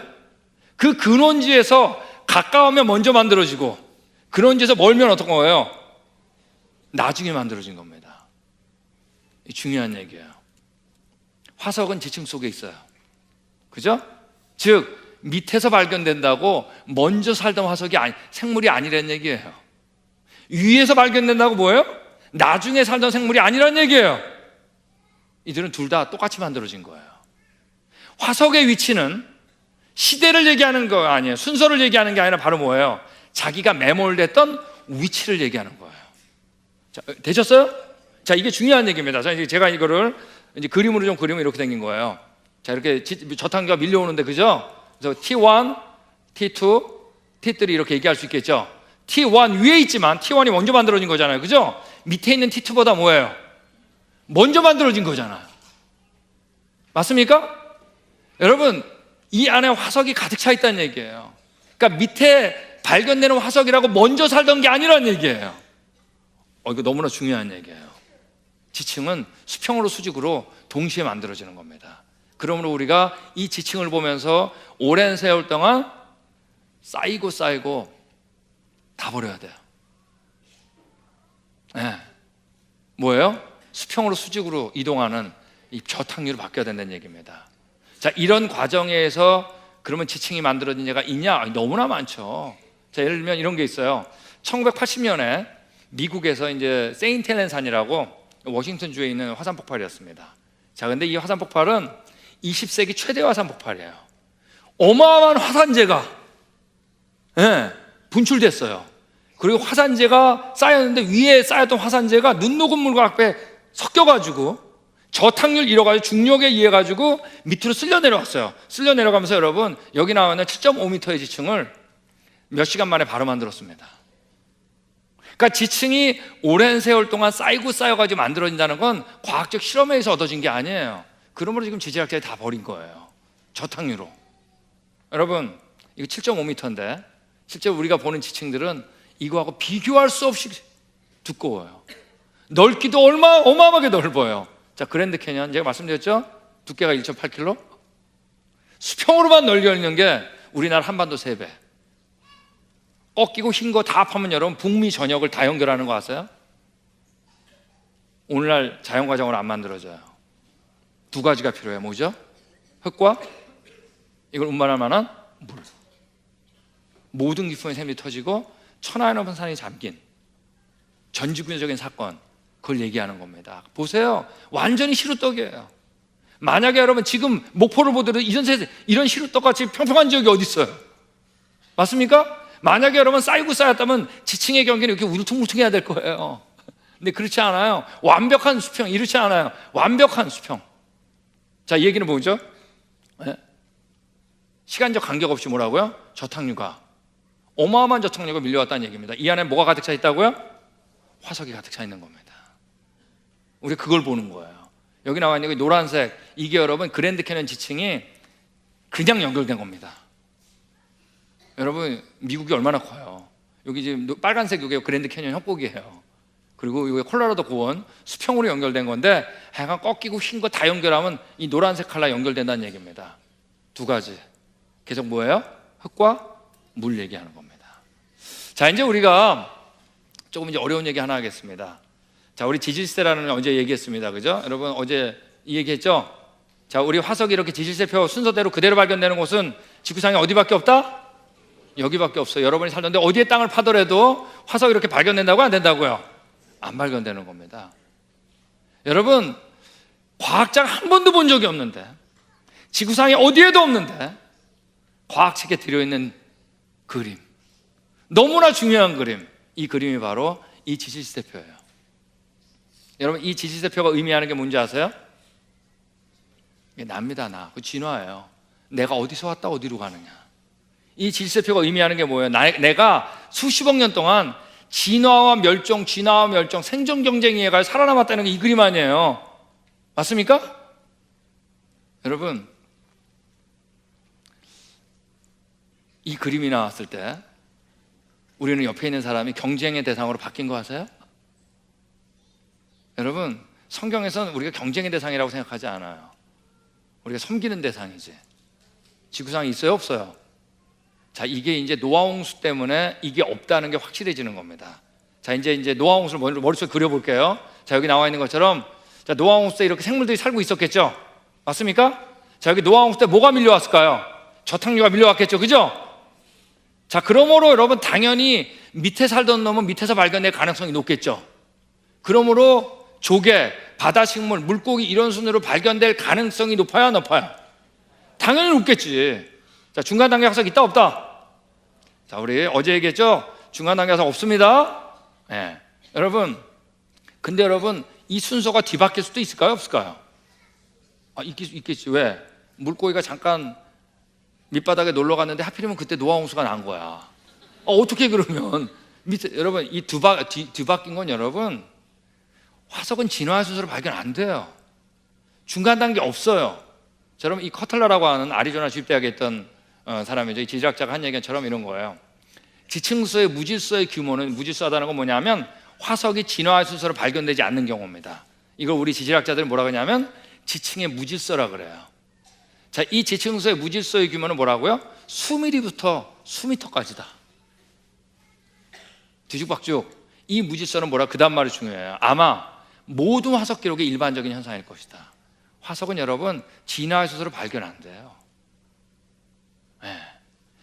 그 근원지에서 가까우면 먼저 만들어지고, 근원지에서 멀면 어떤 거예요? 나중에 만들어진 겁니다. 중요한 얘기예요. 화석은 지층 속에 있어요. 그죠? 즉 밑에서 발견된다고 먼저 살던 화석이 생물이 아니라는 얘기예요. 위에서 발견된다고 뭐예요? 나중에 살던 생물이 아니라는 얘기예요. 이들은 둘 다 똑같이 만들어진 거예요. 화석의 위치는 시대를 얘기하는 거 아니에요. 순서를 얘기하는 게 아니라 바로 뭐예요? 자기가 매몰됐던 위치를 얘기하는 거예요. 자, 되셨어요? 자, 이게 중요한 얘기입니다. 자, 이제 제가 이거를 이제 그림으로 좀 그리면 이렇게 생긴 거예요. 자, 이렇게 저탄기가 밀려오는데, 그죠? 그래서 T1, T2, T3 이렇게 얘기할 수 있겠죠? T1 위에 있지만 T1이 먼저 만들어진 거잖아요. 그죠? 밑에 있는 T2보다 뭐예요? 먼저 만들어진 거잖아요. 맞습니까? 여러분, 이 안에 화석이 가득 차 있다는 얘기예요. 그러니까 밑에 발견되는 화석이라고 먼저 살던 게 아니라는 얘기예요. 이거 너무나 중요한 얘기예요. 지층은 수평으로 수직으로 동시에 만들어지는 겁니다. 그러므로 우리가 이 지층을 보면서 오랜 세월 동안 쌓이고 다 버려야 돼요. 네. 뭐예요? 수평으로 수직으로 이동하는 이 저탕류로 바뀌어야 된다는 얘기입니다. 자, 이런 과정에서 그러면 지층이 만들어진 예가 있냐? 너무나 많죠. 자, 예를 들면 이런 게 있어요. 1980년에 미국에서 이제 세인트 헬렌 산이라고 워싱턴 주에 있는 화산 폭발이었습니다. 자, 근데 이 화산 폭발은 20세기 최대 화산 폭발이에요. 어마어마한 화산재가 분출됐어요. 그리고 화산재가 쌓였는데 위에 쌓였던 화산재가 눈 녹은 물과 앞에 섞여가지고 저탕률 잃어가지고 중력에 의해가지고 밑으로 쓸려 내려왔어요. 쓸려 내려가면서 여러분, 여기 나와 있는 7.5m의 지층을 몇 시간 만에 바로 만들었습니다. 그러니까 지층이 오랜 세월 동안 쌓이고 쌓여가지고 만들어진다는 건 과학적 실험에 의해서 얻어진 게 아니에요. 그러므로 지금 지질학자들이 다 버린 거예요. 저탕류로. 여러분, 이거 7.5m인데 실제 우리가 보는 지층들은 이거하고 비교할 수 없이 두꺼워요. 넓기도 어마어마하게 넓어요. 자, 그랜드 캐년 제가 말씀드렸죠? 두께가 1.8km. 수평으로만 넓혀있는 게 우리나라 한반도 3배. 꺾이고 흰 거 다 합하면 여러분 북미 전역을 다 연결하는 거 아세요? 오늘날 자연과정으로 안 만들어져요. 두 가지가 필요해요. 뭐죠? 흙과 이걸 운반할 만한 물. 모든 기품의 샘이 터지고 천하에 넘은 산이 잠긴 전지구적인 사건, 그걸 얘기하는 겁니다. 보세요, 완전히 시루떡이에요. 만약에 여러분 지금 목포를 보더라도 이런 시루떡같이 평평한 지역이 어디 있어요? 맞습니까? 만약에 여러분 쌓이고 쌓였다면 지층의 경계는 이렇게 울퉁불퉁해야 될 거예요. 근데 그렇지 않아요. 완벽한 수평, 이렇지 않아요. 완벽한 수평. 자, 이 얘기는 뭐죠? 네? 시간적 간격 없이 뭐라고요? 저탁류가, 어마어마한 저탁류가 밀려왔다는 얘기입니다. 이 안에 뭐가 가득 차 있다고요? 화석이 가득 차 있는 겁니다. 우리 그걸 보는 거예요. 여기 나와 있는 그 노란색, 이게 여러분 그랜드 캐년 지층이 그냥 연결된 겁니다. 여러분, 미국이 얼마나 커요. 여기 지금 빨간색, 이게 그랜드 캐년 협곡이에요. 그리고 이게 콜로라도 고원 수평으로 연결된 건데, 하여간 꺾이고 흰 거 다 연결하면 이 노란색 칼라 연결된다는 얘기입니다. 두 가지. 계속 뭐예요? 흙과 물 얘기하는 겁니다. 자, 이제 우리가 조금 이제 어려운 얘기 하나 하겠습니다. 자, 우리 지질세라는 어제 얘기했습니다. 그죠? 여러분, 어제 이 얘기했죠? 자, 우리 화석이 이렇게 지질세표 순서대로 그대로 발견되는 곳은 지구상에 어디밖에 없다? 여기밖에 없어요. 여러분이 살던데 어디에 땅을 파더라도 화석이 이렇게 발견된다고 안 된다고요? 안 발견되는 겁니다. 여러분, 과학자가 한 번도 본 적이 없는데, 지구상에 어디에도 없는데 과학책에 들어있는 그림, 너무나 중요한 그림, 이 그림이 바로 이 지질세표예요. 여러분, 이 지질세표가 의미하는 게 뭔지 아세요? 이게 납니다. 그 진화예요. 내가 어디서 왔다 어디로 가느냐. 이 지질세표가 의미하는 게 뭐예요? 내가 수십억 년 동안 진화와 멸종, 생존 경쟁에 가 살아남았다는 게 이 그림 아니에요. 맞습니까? 여러분, 이 그림이 나왔을 때 우리는 옆에 있는 사람이 경쟁의 대상으로 바뀐 거 아세요? 여러분, 성경에서는 우리가 경쟁의 대상이라고 생각하지 않아요. 우리가 섬기는 대상이지. 지구상에 있어요, 없어요? 자, 이게 이제 노아홍수 때문에 이게 없다는 게 확실해지는 겁니다. 자, 이제 노아홍수를 머릿속에 그려볼게요. 자, 여기 나와 있는 것처럼, 자, 노아홍수 때 이렇게 생물들이 살고 있었겠죠? 맞습니까? 자, 여기 노아홍수 때 뭐가 밀려왔을까요? 저탁류가 밀려왔겠죠, 그죠? 자, 그러므로 여러분, 당연히 밑에 살던 놈은 밑에서 발견될 가능성이 높겠죠. 그러므로 조개, 바다식물, 물고기 이런 순으로 발견될 가능성이 높아요, 높아요? 당연히 높겠지. 자, 중간 단계 화석 있다, 없다? 자, 우리 어제 얘기했죠? 중간 단계 화석 없습니다. 네. 여러분, 근데 여러분, 이 순서가 뒤바뀔 수도 있을까요, 없을까요? 있겠지. 왜? 물고기가 잠깐 밑바닥에 놀러 갔는데 하필이면 그때 노아홍수가 난 거야. 어떻게 그러면 밑에, 여러분, 이 뒤바뀐 건 여러분, 화석은 진화의 순서로 발견 안 돼요. 중간 단계 없어요. 자, 여러분, 이 커틀러라고 하는 아리조나 주립대학에 있던 사람이죠. 이 지질학자가 한 얘기처럼 이런 거예요. 지층수의 무질서의 규모는, 무질서하다는 건 뭐냐면 화석이 진화의 순서로 발견되지 않는 경우입니다. 이걸 우리 지질학자들이 뭐라고 하냐면 지층의 무질서라 그래요. 자, 이 지층수의 무질서의 규모는 뭐라고요? 수미리부터 수미터까지다. 뒤죽박죽. 이 무질서는 뭐라? 그 다음 말이 중요해요. 아마 모든 화석 기록의 일반적인 현상일 것이다. 화석은 여러분, 진화의 순서로 발견 안 돼요. 네.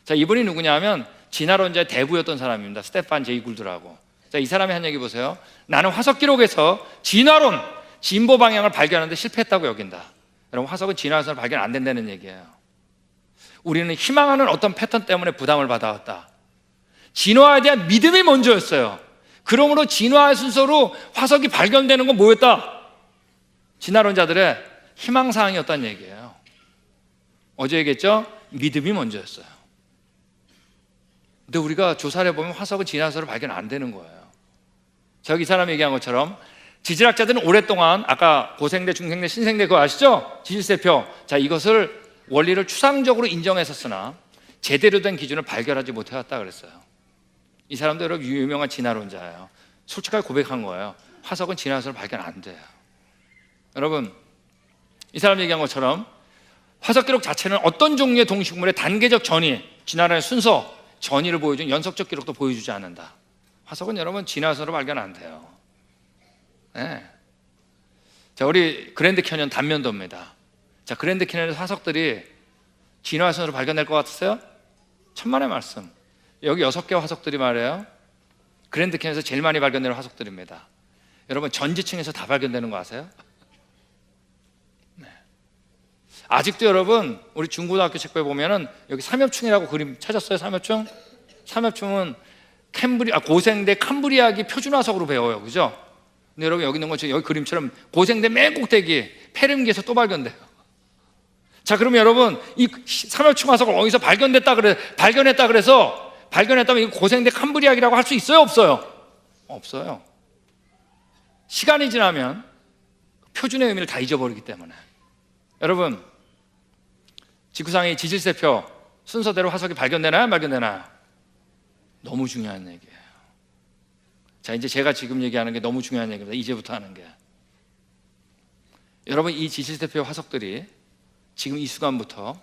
자, 이분이 누구냐면 진화론자의 대부였던 사람입니다. 스테판 제이 굴드라고. 자, 이 사람이 한 얘기 보세요. 나는 화석 기록에서 진화론, 진보 방향을 발견하는데 실패했다고 여긴다. 여러분, 화석은 진화에서 발견 안 된다는 얘기예요. 우리는 희망하는 어떤 패턴 때문에 부담을 받아왔다. 진화에 대한 믿음이 먼저였어요. 그러므로 진화의 순서로 화석이 발견되는 건 뭐였다? 진화론자들의 희망사항이었다는 얘기예요. 어제 얘기했죠? 믿음이 먼저였어요. 근데 우리가 조사를 해보면 화석은 진화에서 발견 안 되는 거예요. 저기 이 사람이 얘기한 것처럼 지질학자들은 오랫동안, 아까 고생대, 중생대, 신생대 그거 아시죠? 지질세표. 자, 이것을 원리를 추상적으로 인정했었으나 제대로 된 기준을 발견하지 못해왔다 그랬어요. 이 사람도 여러분 유명한 진화론자예요. 솔직하게 고백한 거예요. 화석은 진화에서 발견 안 돼요. 여러분, 이 사람 얘기한 것처럼 화석 기록 자체는 어떤 종류의 동식물의 단계적 전이, 진화론의 순서, 전이를 보여준 연속적 기록도 보여주지 않는다. 화석은 여러분 진화선으로 발견 안 돼요. 네. 자, 우리 그랜드 캐년 단면도입니다. 자, 그랜드 캐년의 화석들이 진화선으로 발견될 것 같으세요? 천만의 말씀. 여기 6개 화석들이 말이에요, 그랜드 캐년에서 제일 많이 발견되는 화석들입니다. 여러분, 전지층에서 다 발견되는 거 아세요? 네. 아직도 여러분, 우리 중고등학교 책부에 보면은 여기 삼엽충이라고 그림 찾았어요? 삼엽충? 삼엽충은 고생대 캄브리아기 표준화석으로 배워요. 그죠? 근데 여러분 여기 있는 것처럼 여기 그림처럼 고생대 맨 꼭대기 페름기에서 또 발견돼요. 자, 그러면 여러분 이 삼엽충 화석을 어디서 발견했다 그래서 발견했다면 이 고생대 캄브리아기라고 할 수 있어요, 없어요? 없어요. 시간이 지나면 표준의 의미를 다 잊어버리기 때문에. 여러분, 지구상의 지질세표 순서대로 화석이 발견되나요, 발견되나요? 너무 중요한 얘기예요. 자, 이제 제가 지금 얘기하는 게 너무 중요한 얘기입니다. 이제부터 하는 게. 여러분, 이 지질세표 화석들이 지금 이 순간부터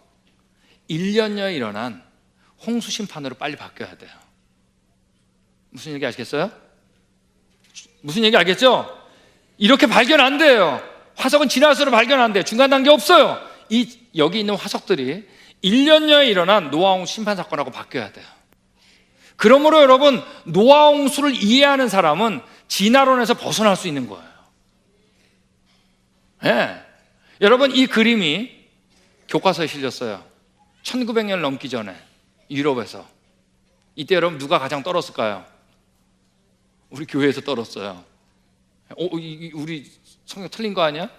1년여에 일어난 홍수 심판으로 빨리 바뀌어야 돼요. 무슨 얘기 아시겠어요? 무슨 얘기 알겠죠? 이렇게 발견 안 돼요. 화석은 지나서도 발견 안 돼요. 중간 단계 없어요. 여기 있는 화석들이 1년여에 일어난 노아홍수 심판 사건하고 바뀌어야 돼요. 그러므로 여러분, 노아홍수를 이해하는 사람은 진화론에서 벗어날 수 있는 거예요. 네. 여러분, 이 그림이 교과서에 실렸어요. 1900년 넘기 전에 유럽에서. 이때 여러분 누가 가장 떨었을까요? 우리 교회에서 떨었어요. 우리 성경 틀린 거 아니야?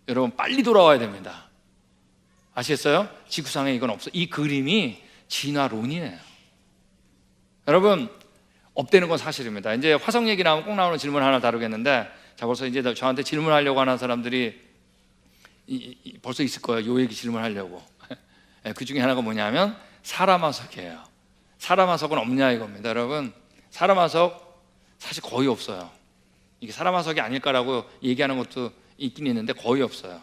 여러분 빨리 돌아와야 됩니다. 아시겠어요? 지구상에 이건 없어. 이 그림이 진화론이에요. 여러분, 업되는 건 사실입니다. 이제 화성 얘기 나오면 꼭 나오는 질문 하나 다루겠는데, 자, 벌써 이제 저한테 질문하려고 하는 사람들이 벌써 있을 거예요. 요 얘기 질문하려고. 그 중에 하나가 뭐냐면 사람화석이에요. 사람화석은 없냐 이겁니다. 여러분, 사람화석 사실 거의 없어요. 이게 사람화석이 아닐까라고 얘기하는 것도 있긴 있는데 거의 없어요.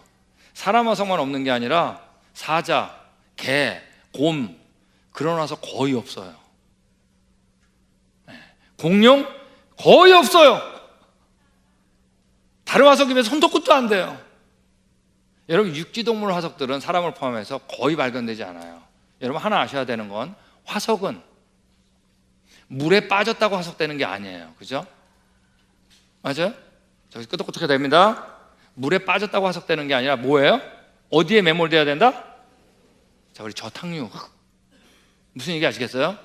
사람화석만 없는 게 아니라 사자, 개, 곰 그런 화석 거의 없어요. 공룡 거의 없어요. 다른 화석에 비해서 손도 끝도 안 돼요. 여러분, 육지동물 화석들은 사람을 포함해서 거의 발견되지 않아요. 여러분, 하나 아셔야 되는 건 화석은 물에 빠졌다고 화석되는 게 아니에요. 그죠? 맞아요? 저기 끄덕끄덕해야 됩니다. 물에 빠졌다고 화석되는 게 아니라 뭐예요? 어디에 매몰돼야 된다? 자, 우리 저탕류. 무슨 얘기 아시겠어요?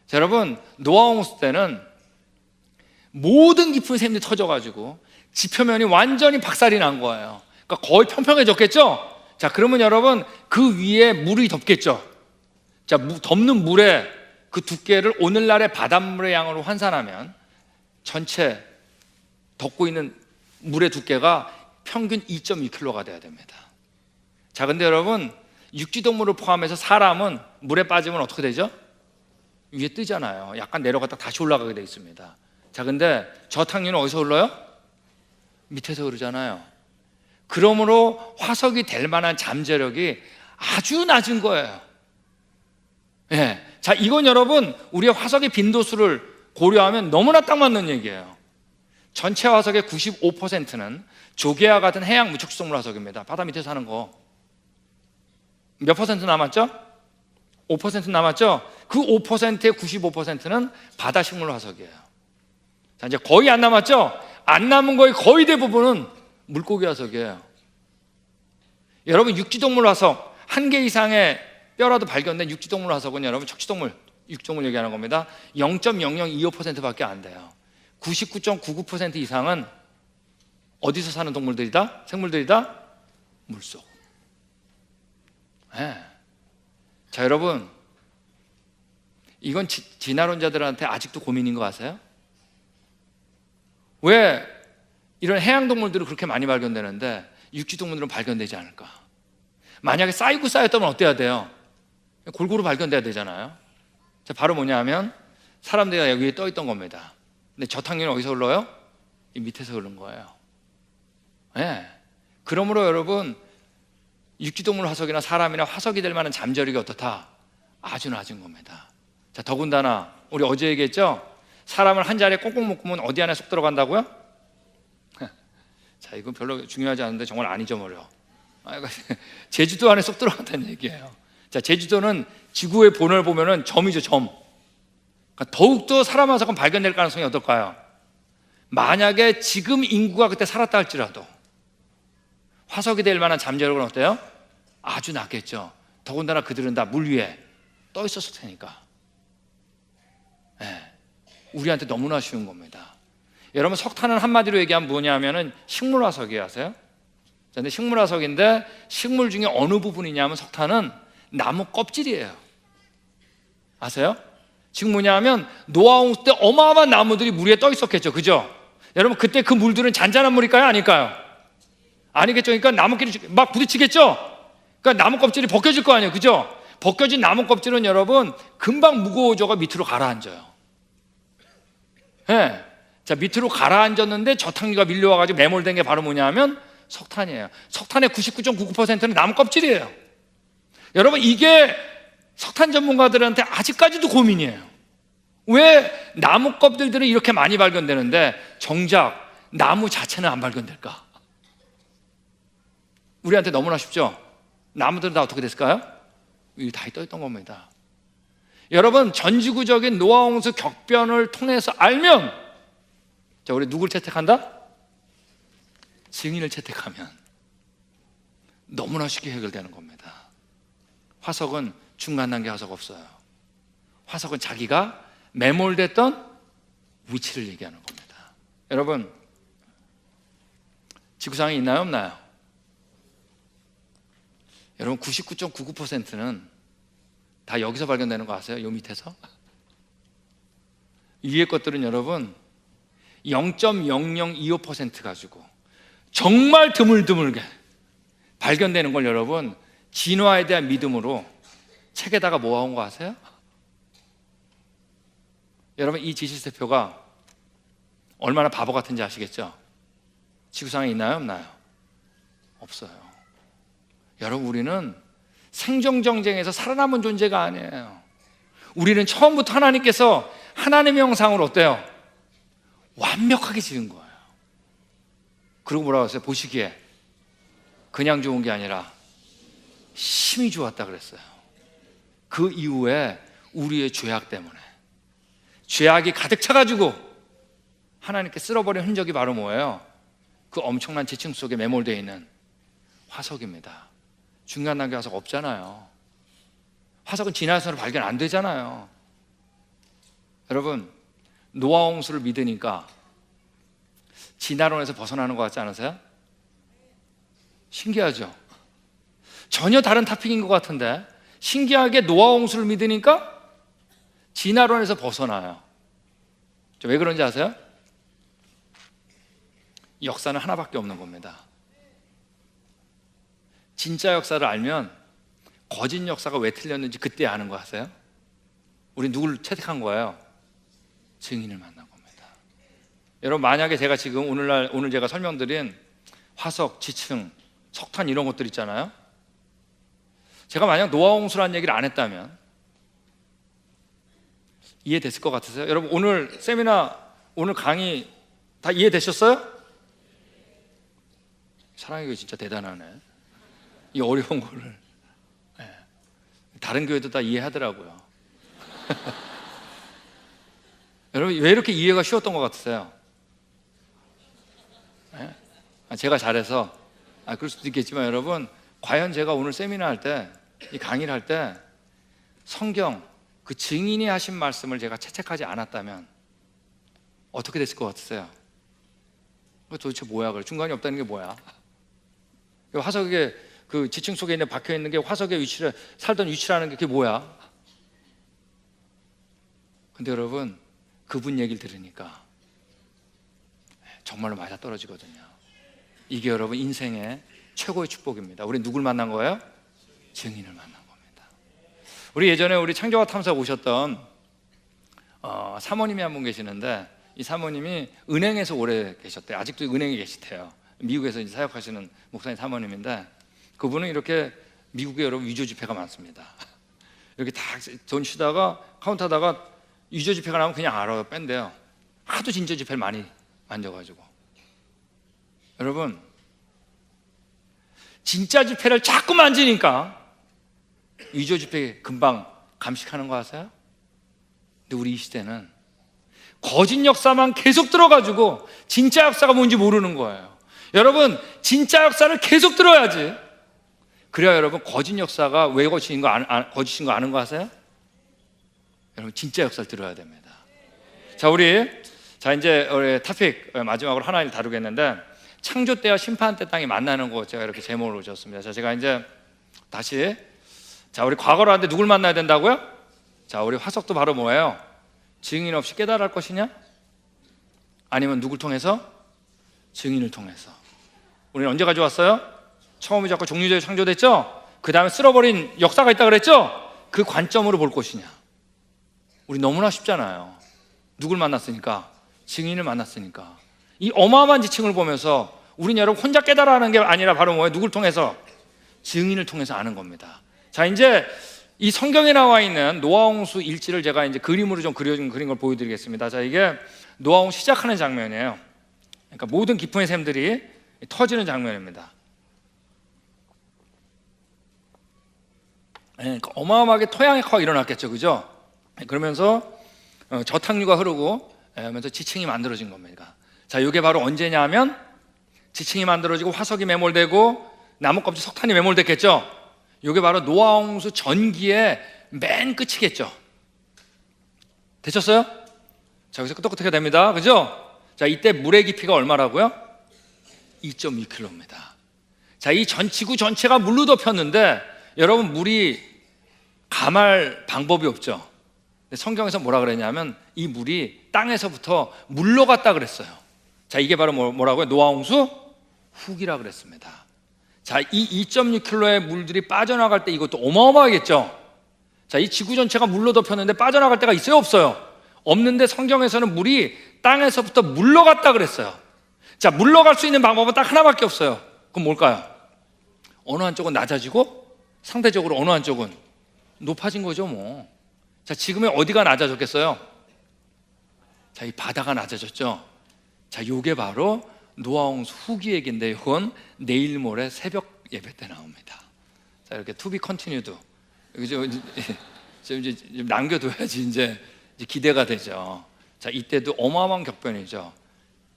자, 여러분, 노아홍수 때는 모든 깊은 샘이 터져가지고 지표면이 완전히 박살이 난 거예요. 그러니까 거의 평평해졌겠죠? 자, 그러면 여러분 그 위에 물이 덮겠죠? 자, 덮는 물에 그 두께를 오늘날의 바닷물의 양으로 환산하면 전체 덮고 있는 물의 두께가 평균 2.2kg가 돼야 됩니다. 자, 근데 여러분, 육지동물을 포함해서 사람은 물에 빠지면 어떻게 되죠? 위에 뜨잖아요. 약간 내려갔다 다시 올라가게 돼 있습니다. 자, 근데 저탕류는 어디서 흘러요? 밑에서 흐르잖아요. 그러므로 화석이 될 만한 잠재력이 아주 낮은 거예요. 예. 자, 이건 여러분 우리의 화석의 빈도수를 고려하면 너무나 딱 맞는 얘기예요. 전체 화석의 95%는 조개와 같은 해양 무척지동물 화석입니다. 바다 밑에 사는 거. 몇 퍼센트 남았죠? 5% 남았죠? 그 5%의 95%는 바다 식물 화석이에요. 자, 이제 거의 안 남았죠? 안 남은 거의 거의 대부분은 물고기 화석이에요. 여러분, 육지동물 화석 한 개 이상의 뼈라도 발견된 육지동물 화석은 여러분 척지동물, 육지동물 얘기하는 겁니다. 0.0025%밖에 안 돼요. 99.99% 이상은 어디서 사는 동물들이다? 생물들이다? 물속. 네. 자, 여러분, 이건 진화론자들한테 아직도 고민인 거 아세요? 왜 이런 해양동물들은 그렇게 많이 발견되는데 육지동물들은 발견되지 않을까? 만약에 쌓이고 쌓였다면 어때야 돼요? 골고루 발견돼야 되잖아요. 자, 바로 뭐냐 하면 사람들이 여기 위에 떠 있던 겁니다. 근데 저탕류는 어디서 흘러요? 이 밑에서 흐른 거예요. 네. 그러므로 여러분, 육지동물 화석이나 사람이나 화석이 될 만한 잠재력이 어떻다? 아주 낮은 겁니다. 자, 더군다나 우리 어제 얘기했죠? 사람을 한 자리에 꽁꽁 묶으면 어디 안에 쏙 들어간다고요? 자, 이건 별로 중요하지 않은데 정말 안 잊어버려. 제주도 안에 쏙 들어간다는 얘기예요. 자, 제주도는 지구의 본을 보면은 점이죠, 점. 그러니까 더욱더 사람 화석은 발견될 가능성이 어떨까요? 만약에 지금 인구가 그때 살았다 할지라도 화석이 될 만한 잠재력은 어때요? 아주 낮겠죠. 더군다나 그들은 다 물 위에 떠 있었을 테니까. 네. 우리한테 너무나 쉬운 겁니다. 여러분, 석탄은 한마디로 얘기하면 뭐냐면은 식물화석이에요. 아세요? 근데 식물화석인데 식물 중에 어느 부분이냐면 석탄은 나무 껍질이에요. 아세요? 지금 뭐냐면 노아 홍수 때 어마어마한 나무들이 물 위에 떠 있었겠죠. 그죠? 여러분, 그때 그 물들은 잔잔한 물일까요? 아닐까요? 아니겠죠. 그러니까 나무끼리 막 부딪히겠죠. 그러니까 나무 껍질이 벗겨질 거 아니에요. 그죠? 벗겨진 나무 껍질은 여러분 금방 무거워져가 밑으로 가라앉아요. 네. 자, 밑으로 가라앉았는데 저탕류가 밀려와가지고 매몰된 게 바로 뭐냐면 석탄이에요. 석탄의 99.99%는 나무 껍질이에요. 여러분, 이게 석탄 전문가들한테 아직까지도 고민이에요. 왜 나무 껍질들은 이렇게 많이 발견되는데 정작 나무 자체는 안 발견될까? 우리한테 너무나 쉽죠? 나무들은 다 어떻게 됐을까요? 위에 다 떠있던 겁니다. 여러분, 전지구적인 노아 홍수 격변을 통해서 알면, 자, 우리 누굴 채택한다? 증인을 채택하면 너무나 쉽게 해결되는 겁니다. 화석은 중간 단계 화석 없어요. 화석은 자기가 매몰됐던 위치를 얘기하는 겁니다. 여러분, 지구상에 있나요, 없나요? 여러분, 99.99%는 다 여기서 발견되는 거 아세요? 요 밑에서? 위의 것들은 여러분 0.0025% 가지고 정말 드물드물게 발견되는 걸 여러분 진화에 대한 믿음으로 책에다가 모아온 거 아세요? 여러분, 이 지질세표가 얼마나 바보 같은지 아시겠죠? 지구상에 있나요, 없나요? 없어요. 여러분, 우리는 생존경쟁에서 살아남은 존재가 아니에요. 우리는 처음부터 하나님께서 하나님의 형상으로 어때요? 완벽하게 지은 거예요. 그리고 뭐라고 했어요? 보시기에 그냥 좋은 게 아니라 심히 좋았다 그랬어요. 그 이후에 우리의 죄악 때문에, 죄악이 가득 차가지고 하나님께 쓸어버린 흔적이 바로 뭐예요? 그 엄청난 지층 속에 매몰되어 있는 화석입니다. 중간 단계 화석 없잖아요. 화석은 진화해서는 발견 안 되잖아요. 여러분, 노아 홍수를 믿으니까 진화론에서 벗어나는 것 같지 않으세요? 신기하죠? 전혀 다른 토픽인 것 같은데 신기하게 노아 홍수를 믿으니까 진화론에서 벗어나요. 왜 그런지 아세요? 역사는 하나밖에 없는 겁니다. 진짜 역사를 알면 거짓 역사가 왜 틀렸는지 그때 아는 거 아세요? 우리 누굴 채택한 거예요? 증인을 만난 겁니다. 여러분, 만약에 제가 지금 오늘 제가 설명드린 화석, 지층, 석탄 이런 것들 있잖아요. 제가 만약 노아 홍수라는 얘기를 안 했다면 이해됐을 것 같으세요? 여러분, 오늘 세미나, 오늘 강의 다 이해되셨어요? 사랑의 교회 진짜 대단하네. 이 어려운 거를 다른 교회도 다 이해하더라고요. 여러분, 왜 이렇게 이해가 쉬웠던 것 같으세요? 제가 잘해서 그럴 수도 있겠지만 여러분, 과연 제가 오늘 세미나 할 때, 이 강의를 할 때 성경 그 증인이 하신 말씀을 제가 채택하지 않았다면 어떻게 됐을 것 같으세요? 도대체 뭐야? 그래, 중간이 없다는 게 뭐야? 화석에 그 지층 속에 있는 박혀 있는 게 화석의 위치를 살던 위치라는 게 그게 뭐야? 근데 여러분, 그분 얘기를 들으니까 정말로 맞아 떨어지거든요. 이게 여러분 인생의 최고의 축복입니다. 우리 누굴 만난 거예요? 증인을 만난 겁니다. 우리 예전에 우리 창조와 탐사 오셨던 사모님이 한 분 계시는데, 이 사모님이 은행에서 오래 계셨대요. 아직도 은행에 계시대요. 미국에서 이제 사역하시는 목사님 사모님인데, 그분은 이렇게 미국에 여러분 위조 지폐가 많습니다. 이렇게 다 돈 쉬다가 카운터다가 위조 지폐가 나오면 그냥 알아요. 뺀대요. 하도 진짜 지폐를 많이 만져가지고. 여러분, 진짜 지폐를 자꾸 만지니까 위조 지폐 금방 감식하는 거 아세요? 근데 우리 이 시대는 거짓 역사만 계속 들어가지고 진짜 역사가 뭔지 모르는 거예요. 여러분, 진짜 역사를 계속 들어야지. 그래야 여러분 거짓 역사가 왜 거짓인 거 아는 거 아세요? 여러분, 진짜 역사를 들어야 됩니다. 자, 우리 자, 이제 우리 토픽 마지막으로 하나를 다루겠는데, 창조 때와 심판 때 땅이 만나는 곳, 제가 이렇게 제목을 줬습니다. 자, 제가 이제 다시, 자, 우리 과거로 하는데 누굴 만나야 된다고요? 자, 우리 화석도 바로 뭐예요? 증인 없이 깨달을 것이냐? 아니면 누굴 통해서? 증인을 통해서. 우리는 언제 가져왔어요? 처음이 자꾸 종류적으로 창조됐죠? 그 다음에 쓸어버린 역사가 있다 그랬죠? 그 관점으로 볼 것이냐? 우리 너무나 쉽잖아요. 누굴 만났으니까? 증인을 만났으니까. 이 어마어마한 지층을 보면서 우린 여러분 혼자 깨달아하는 게 아니라 바로 뭐예요? 누굴 통해서? 증인을 통해서 아는 겁니다. 자, 이제 이 성경에 나와 있는 노아홍수 일지를 제가 이제 그림으로 좀 그려준 걸 보여드리겠습니다. 자, 이게 노아홍수 시작하는 장면이에요. 그러니까 모든 기쁨의 샘들이 터지는 장면입니다. 그러니까 어마어마하게 토양의 일어났겠죠, 그죠? 그러면서 저탕류가 흐르고 그러면서 지층이 만들어진 겁니다. 자, 이게 바로 언제냐면 지층이 만들어지고 화석이 매몰되고 나뭇껍질 석탄이 매몰됐겠죠. 이게 바로 노아홍수 전기의 맨 끝이겠죠. 되셨어요? 자, 여기서 끄덕끄덕하게 됩니다, 그죠? 자, 이때 물의 깊이가 얼마라고요? 2.6km입니다. 자, 이 지구 전체가 물로 덮였는데 여러분, 물이 감할 방법이 없죠. 성경에서 뭐라 그랬냐면 이 물이 땅에서부터 물러갔다 그랬어요. 자, 이게 바로 뭐라고요? 노아홍수 후기라 그랬습니다. 자, 이 2.6km의 물들이 빠져나갈 때 이것도 어마어마하겠죠. 자, 이 지구 전체가 물로 덮였는데 빠져나갈 데가 있어요, 없어요? 없는데 성경에서는 물이 땅에서부터 물러갔다 그랬어요. 자, 물러갈 수 있는 방법은 딱 하나밖에 없어요. 그럼 뭘까요? 어느 한쪽은 낮아지고 상대적으로 어느 한쪽은 높아진 거죠, 뭐. 자, 지금의 어디가 낮아졌겠어요? 자, 이 바다가 낮아졌죠. 자, 요게 바로 노아홍수 후기 얘기인데 이건 내일 모레 새벽 예배 때 나옵니다. 자, 이렇게 to be continued. 이제 남겨둬야지 이제 기대가 되죠. 자, 이때도 어마어마한 격변이죠.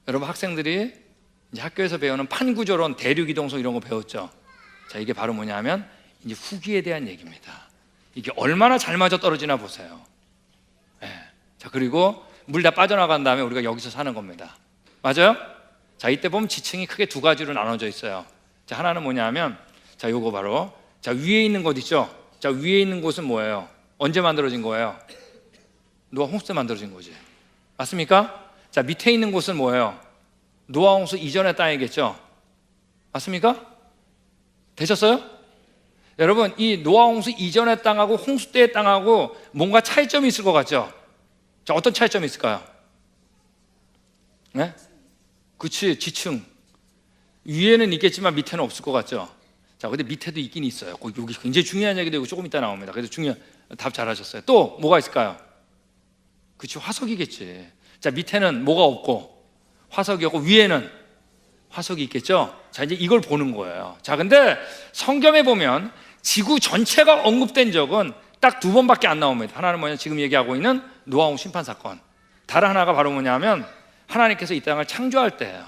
여러분, 학생들이 이제 학교에서 배우는 판구조론, 대륙이동성 이런 거 배웠죠. 자, 이게 바로 뭐냐면 이제 후기에 대한 얘기입니다. 이게 얼마나 잘 맞아 떨어지나 보세요. 네. 자, 그리고 물 다 빠져나간 다음에 우리가 여기서 사는 겁니다. 맞아요? 자, 이때 보면 지층이 크게 두 가지로 나눠져 있어요. 자, 하나는 뭐냐면, 자, 요거 바로, 자, 위에 있는 곳 있죠? 자, 위에 있는 곳은 뭐예요? 언제 만들어진 거예요? 노아홍수 때 만들어진 거지. 맞습니까? 자, 밑에 있는 곳은 뭐예요? 노아홍수 이전의 땅이겠죠? 맞습니까? 되셨어요? 여러분, 이 노아홍수 이전의 땅하고 홍수 때의 땅하고 뭔가 차이점이 있을 것 같죠? 자, 어떤 차이점이 있을까요? 네? 그치, 지층. 위에는 있겠지만 밑에는 없을 것 같죠? 자, 근데 밑에도 있긴 있어요. 여기 굉장히 중요한 얘기도 있고 조금 이따 나옵니다. 그래서 답 잘하셨어요. 또 뭐가 있을까요? 그치, 화석이겠지. 자, 밑에는 뭐가 없고 화석이 없고 위에는 화석이 있겠죠? 자, 이제 이걸 보는 거예요. 자, 근데 성경에 보면 지구 전체가 언급된 적은 딱 두 번밖에 안 나옵니다. 하나는 뭐냐, 지금 얘기하고 있는 노아홍수 심판 사건. 다른 하나가 바로 뭐냐면 하나님께서 이 땅을 창조할 때예요.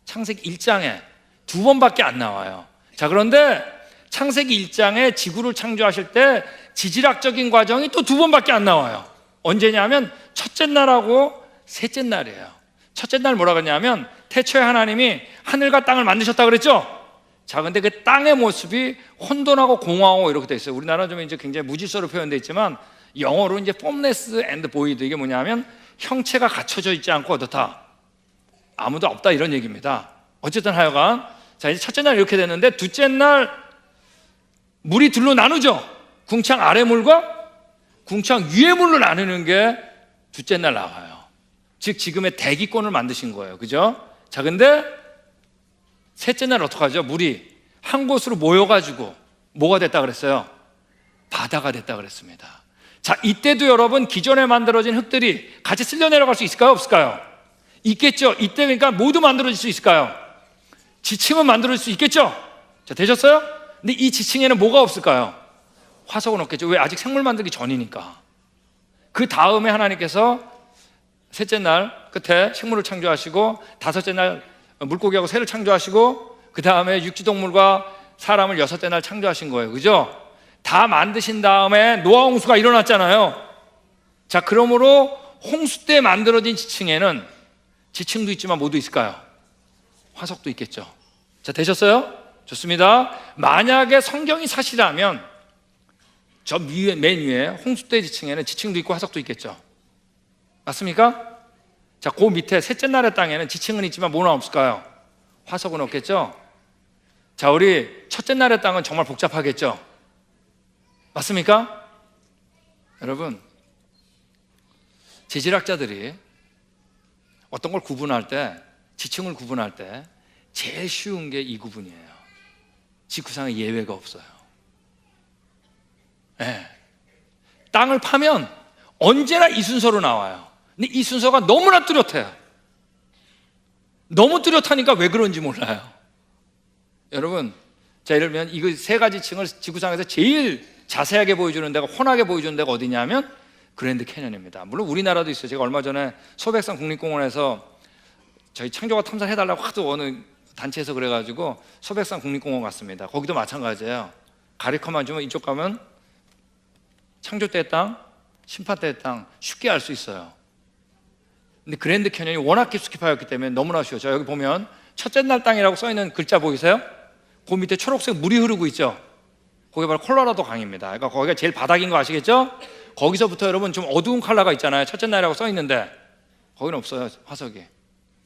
창세기 1장에 두 번밖에 안 나와요. 자, 그런데 창세기 1장에 지구를 창조하실 때 지질학적인 과정이 또 두 번밖에 안 나와요. 언제냐면 첫째 날하고 셋째 날이에요. 첫째 날 뭐라 그러냐면 태초에 하나님이 하늘과 땅을 만드셨다 그랬죠? 자, 근데 그 땅의 모습이 혼돈하고 공허하고 이렇게 돼 있어요. 우리나라는 좀 이제 굉장히 무질서로 표현되어 있지만 영어로 이제 formless and void, 이게 뭐냐면 형체가 갖춰져 있지 않고 어떻다? 아무도 없다, 이런 얘기입니다. 어쨌든 하여간, 자, 이제 첫째 날 이렇게 됐는데 둘째 날 물이 둘로 나누죠. 궁창 아래 물과 궁창 위의 물로 나누는 게 둘째 날 나와요. 즉 지금의 대기권을 만드신 거예요. 그죠? 자, 근데 셋째 날 어떡하죠? 물이 한 곳으로 모여가지고 뭐가 됐다 그랬어요? 바다가 됐다 그랬습니다. 자, 이때도 여러분 기존에 만들어진 흙들이 같이 쓸려 내려갈 수 있을까요? 없을까요? 있겠죠. 이때 그러니까 모두 만들어질 수 있을까요? 지층은 만들어질 수 있겠죠. 자, 되셨어요? 근데 이 지층에는 뭐가 없을까요? 화석은 없겠죠. 왜? 아직 생물 만들기 전이니까. 그 다음에 하나님께서 셋째 날 끝에 식물을 창조하시고 다섯째 날 물고기하고 새를 창조하시고 그 다음에 육지동물과 사람을 여섯째 날 창조하신 거예요. 그죠? 다 만드신 다음에 노아홍수가 일어났잖아요. 자, 그러므로 홍수 때 만들어진 지층에는 지층도 있지만 뭐도 있을까요? 화석도 있겠죠. 자, 되셨어요? 좋습니다. 만약에 성경이 사실이라면 저 맨 위에 홍수대 지층에는 지층도 있고 화석도 있겠죠. 맞습니까? 자, 그 밑에 셋째 날의 땅에는 지층은 있지만 뭐는 없을까요? 화석은 없겠죠. 자, 우리 첫째 날의 땅은 정말 복잡하겠죠. 맞습니까? 여러분, 지질학자들이 어떤 걸 구분할 때, 지층을 구분할 때 제일 쉬운 게 이 구분이에요. 지구상에 예외가 없어요. 네. 땅을 파면 언제나 이 순서로 나와요. 근데 이 순서가 너무나 뚜렷해요. 너무 뚜렷하니까 왜 그런지 몰라요. 여러분, 자, 예를 들면 이거 세 가지 층을 지구상에서 제일 자세하게 보여주는 데가, 훤하게 보여주는 데가 어디냐면 그랜드 캐년입니다. 물론 우리나라도 있어요. 제가 얼마 전에 소백산 국립공원에서 저희 창조과 탐사를 해달라고 하도 어느 단체에서 그래가지고 소백산 국립공원 갔습니다. 거기도 마찬가지예요. 가리커만 주면 이쪽 가면 창조 때의 땅, 심판 때의 땅 쉽게 알 수 있어요. 근데 그랜드 캐년이 워낙 깊숙이 파였기 때문에 너무나 쉬워요. 자, 여기 보면 첫째 날 땅이라고 써있는 글자 보이세요? 그 밑에 초록색 물이 흐르고 있죠. 거기 바로 콜로라도 강입니다. 그러니까 거기가 제일 바닥인 거 아시겠죠? 거기서부터 여러분 좀 어두운 컬러가 있잖아요. 첫째 날이라고 써있는데 거기는 없어요. 화석이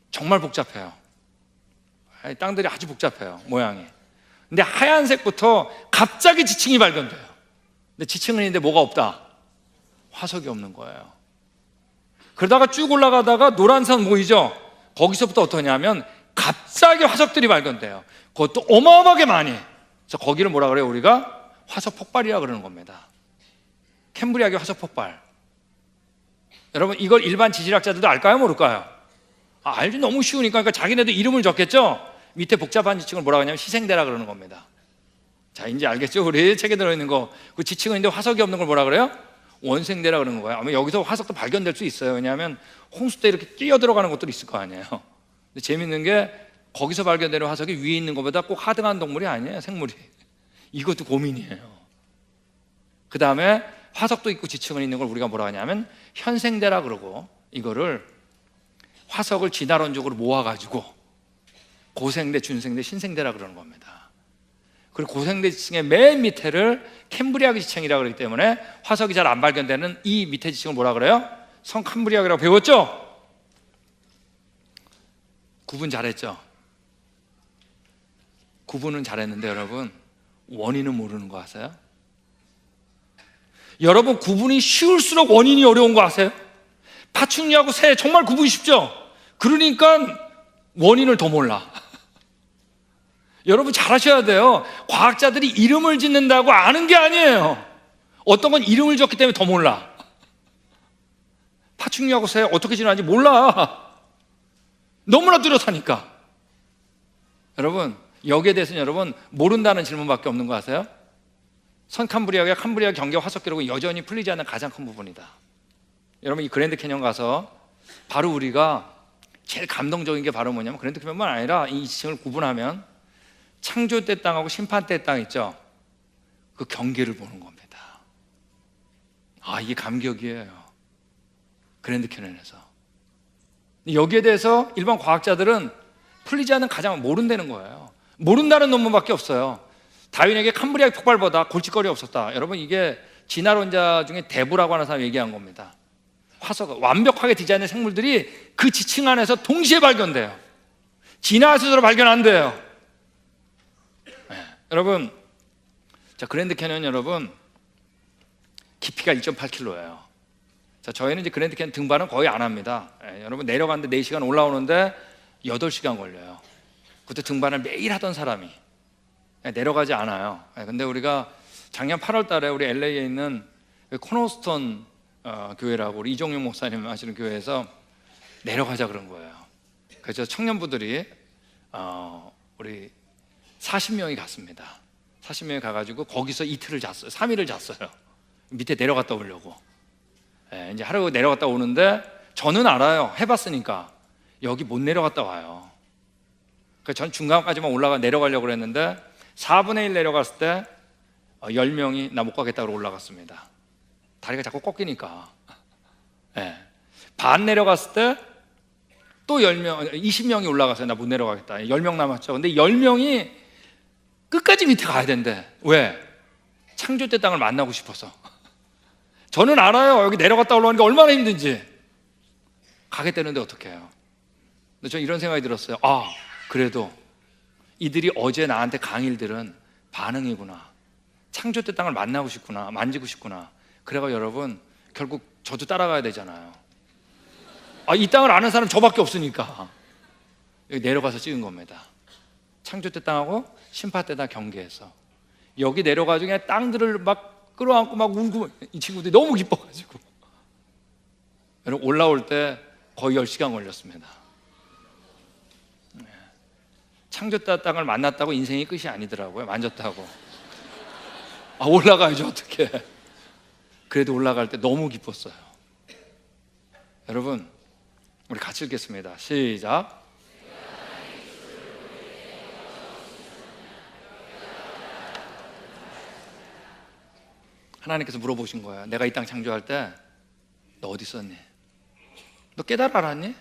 정말 복잡해요. 땅들이 아주 복잡해요, 모양이. 근데 하얀색부터 갑자기 지층이 발견돼요. 근데 지층은 있는데 뭐가 없다? 화석이 없는 거예요. 그러다가 쭉 올라가다가 노란선 보이죠? 거기서부터 어떠냐면 갑자기 화석들이 발견돼요. 그것도 어마어마하게 많이. 그래서 거기를 뭐라 그래요? 우리가 화석 폭발이라 그러는 겁니다. 캠브리아계 화석 폭발. 여러분, 이걸 일반 지질학자들도 알까요? 모를까요? 알지. 너무 쉬우니까. 그러니까 자기네도 이름을 적겠죠? 밑에 복잡한 지층을 뭐라고 하냐면 희생대라 그러는 겁니다. 자, 이제 알겠죠? 우리 책에 들어있는 거. 그 지층은 있는데 화석이 없는 걸 뭐라 그래요? 원생대라 그러는 거예요. 아마 여기서 화석도 발견될 수 있어요. 왜냐하면 홍수 때 이렇게 끼어 들어가는 것들이 있을 거 아니에요. 근데 재밌는 게 거기서 발견되는 화석이 위에 있는 것보다 꼭 하등한 동물이 아니에요. 생물이. 이것도 고민이에요. 그 다음에 화석도 있고 지층은 있는 걸 우리가 뭐라 하냐면 현생대라 그러고, 이거를 화석을 진화론적으로 모아가지고 고생대, 준생대, 신생대라 그러는 겁니다. 그리고 고생대 지층의 맨 밑에를 캠브리아계 지층이라고 그러기 때문에 화석이 잘 안 발견되는 이 밑에 지층을 뭐라 그래요? 성캄브리아계라고 배웠죠? 구분 잘했죠? 구분은 잘했는데 여러분, 원인은 모르는 거 아세요? 여러분, 구분이 쉬울수록 원인이 어려운 거 아세요? 파충류하고 새 정말 구분이 쉽죠? 그러니까 원인을 더 몰라. 여러분, 잘 아셔야 돼요. 과학자들이 이름을 짓는다고 아는 게 아니에요. 어떤 건 이름을 줬기 때문에 더 몰라. 파충류하고 새 어떻게 진화하는지 몰라. 너무나 뚜렷하니까. 여러분, 여기에 대해서는 여러분 모른다는 질문밖에 없는 거 아세요? 선캄브리아계, 캄브리아 경계 화석 기록은 여전히 풀리지 않는 가장 큰 부분이다. 여러분, 이 그랜드 캐년 가서 바로 우리가 제일 감동적인 게 바로 뭐냐면, 그랜드 캐년만 아니라 이 지층을 구분하면 창조 때 땅하고 심판 때 땅 있죠? 그 경계를 보는 겁니다. 아, 이게 감격이에요. 그랜드 캐년에서. 여기에 대해서 일반 과학자들은 풀리지 않는 가장 모른다는 거예요. 모른다는 논문밖에 없어요. 다윈에게 캄브리아 폭발보다 골칫거리 없었다. 여러분, 이게 진화론자 중에 대부라고 하는 사람이 얘기한 겁니다. 화석, 완벽하게 디자인된 생물들이 그 지층 안에서 동시에 발견돼요. 진화 스스로 발견 안 돼요. 네. 여러분, 자, 그랜드 캐년 여러분 깊이가 1.8km예요. 자, 저희는 이제 그랜드 캐년 등반은 거의 안 합니다. 네, 여러분, 내려가는데 4시간, 올라오는데 8시간 걸려요. 그때 등반을 매일 하던 사람이 내려가지 않아요. 근데 우리가 작년 8월 달에 우리 LA에 있는 코너스톤 교회라고 우리 이종용 목사님 하시는 교회에서 내려가자 그런 거예요. 그래서 청년부들이 우리 40명이 갔습니다. 40명이 가가지고 거기서 이틀을 잤어요. 3일을 잤어요. 밑에 내려갔다 오려고. 이제 하루 내려갔다 오는데 저는 알아요. 해봤으니까 여기 못 내려갔다 와요. 그래서 전 중간까지만 내려가려고 그랬는데 4분의 1 내려갔을 때 10명이 나 못 가겠다고 올라갔습니다. 다리가 자꾸 꺾이니까. 반 내려갔을 때 또 10명, 20명이 올라가서 나 못 내려가겠다. 10명 남았죠. 근데 10명이 끝까지 밑에 가야 된대. 왜? 창조 때 땅을 만나고 싶어서. 저는 알아요. 여기 내려갔다 올라오는 게 얼마나 힘든지. 가겠다는데 어떻게 해요? 근데 저는 이런 생각이 들었어요. 아, 그래도 이들이 어제 나한테 강의를 들은 반응이구나. 창조 때 땅을 만나고 싶구나. 만지고 싶구나. 그래가 여러분, 결국 저도 따라가야 되잖아요. 아, 이 땅을 아는 사람 저밖에 없으니까 여기 내려가서 찍은 겁니다. 창조 때 땅하고 심파 때 땅 경계해서 여기 내려가지고 그냥 땅들을 막 끌어안고 막 울고, 이 친구들이 너무 기뻐가지고 여러분 올라올 때 거의 10시간 걸렸습니다. 창조 때 땅을 만났다고 인생이 끝이 아니더라고요. 만졌다고. 아, 올라가야죠. 어떻게. 그래도 올라갈 때 너무 기뻤어요. 여러분, 우리 같이 읽겠습니다. 시작. 하나님께서 물어보신 거예요. 내가 이 땅 창조할 때 너 어디 있었니? 너 깨달아 알았니?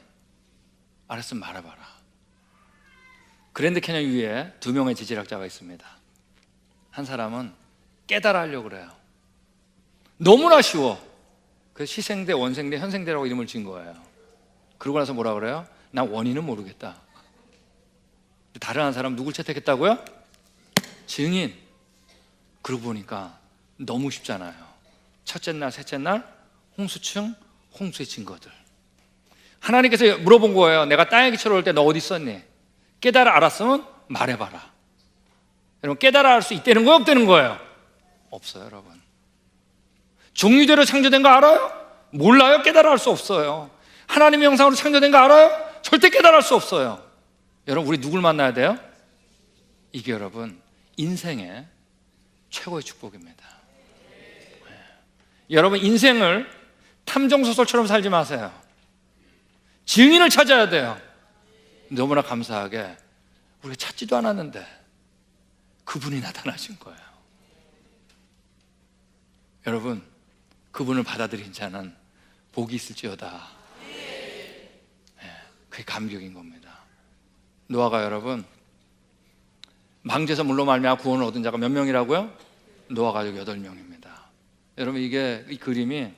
알았으면 말해봐라. 그랜드 캐년 위에 2명의 지질학자가 있습니다. 한 사람은 깨달아 하려고 그래요. 너무나 쉬워. 그래서 시생대, 원생대, 현생대라고 이름을 지은 거예요. 그러고 나서 뭐라 그래요? 난 원인은 모르겠다. 다른 한 사람 누굴 채택했다고요? 증인. 그러고 보니까 너무 쉽잖아요. 첫째 날, 셋째 날 홍수층, 홍수의 증거들. 하나님께서 물어본 거예요. 내가 땅에 기초로 올 때 너 어디 있었니? 깨달아 알았으면 말해봐라. 여러분, 깨달아 알 수 있다는 거예요? 없다는 거예요? 없어요, 여러분. 종류대로 창조된 거 알아요? 몰라요. 깨달아 알 수 없어요. 하나님의 형상으로 창조된 거 알아요? 절대 깨달아 알 수 없어요. 여러분, 우리 누굴 만나야 돼요? 이게 여러분 인생의 최고의 축복입니다. 여러분, 인생을 탐정소설처럼 살지 마세요. 증인을 찾아야 돼요. 너무나 감사하게 우리가 찾지도 않았는데 그분이 나타나신 거예요. 여러분, 그분을 받아들인 자는 복이 있을지어다. 그게 감격인 겁니다. 노아가 여러분 망대에서 물로 말미암아 구원을 얻은 자가 몇 명이라고요? 노아 가족 8명입니다. 여러분, 이게 이 그림이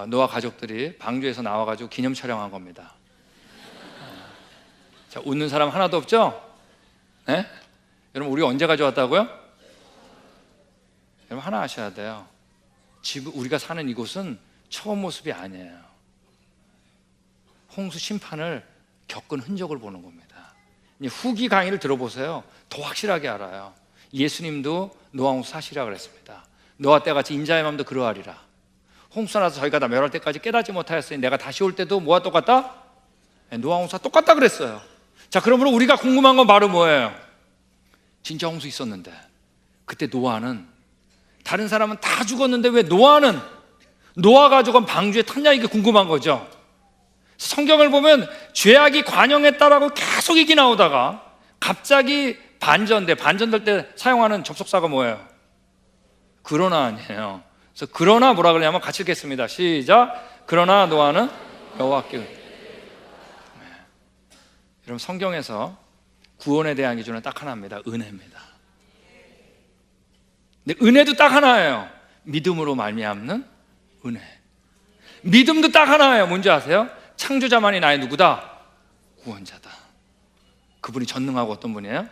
노아 가족들이 방주에서 나와가지고 기념 촬영한 겁니다. 자, 웃는 사람 하나도 없죠? 네? 여러분, 우리 언제 가져왔다고요? 여러분, 하나 아셔야 돼요. 지금 우리가 사는 이곳은 처음 모습이 아니에요. 홍수 심판을 겪은 흔적을 보는 겁니다. 후기 강의를 들어보세요. 더 확실하게 알아요. 예수님도 노아 홍수 사시라 그랬습니다. 노아 때같이 인자의 마음도 그러하리라. 홍수 나서 저희가 다 멸할 때까지 깨닫지 못하였으니 내가 다시 올 때도 뭐가 똑같다? 노아 홍수가 똑같다 그랬어요. 자, 그러므로 우리가 궁금한 건 바로 뭐예요? 진짜 홍수 있었는데 그때 노아는, 다른 사람은 다 죽었는데 왜 노아는, 노아 가족은 방주에 탔냐, 이게 궁금한 거죠. 성경을 보면 죄악이 관영했다라고 계속 얘기 나오다가 갑자기 반전될 때 사용하는 접속사가 뭐예요? 그러나 아니에요. 그래서 그러나 뭐라 그러냐면 같이 읽겠습니다. 시작. 그러나 노아는 여호와께. 여러분, 성경에서 구원에 대한 기준은 딱 하나입니다. 은혜입니다. 근데 은혜도 딱 하나예요. 믿음으로 말미암는 은혜. 믿음도 딱 하나예요. 뭔지 아세요? 창조자만이 나의 누구다? 구원자다. 그분이 전능하고 어떤 분이에요?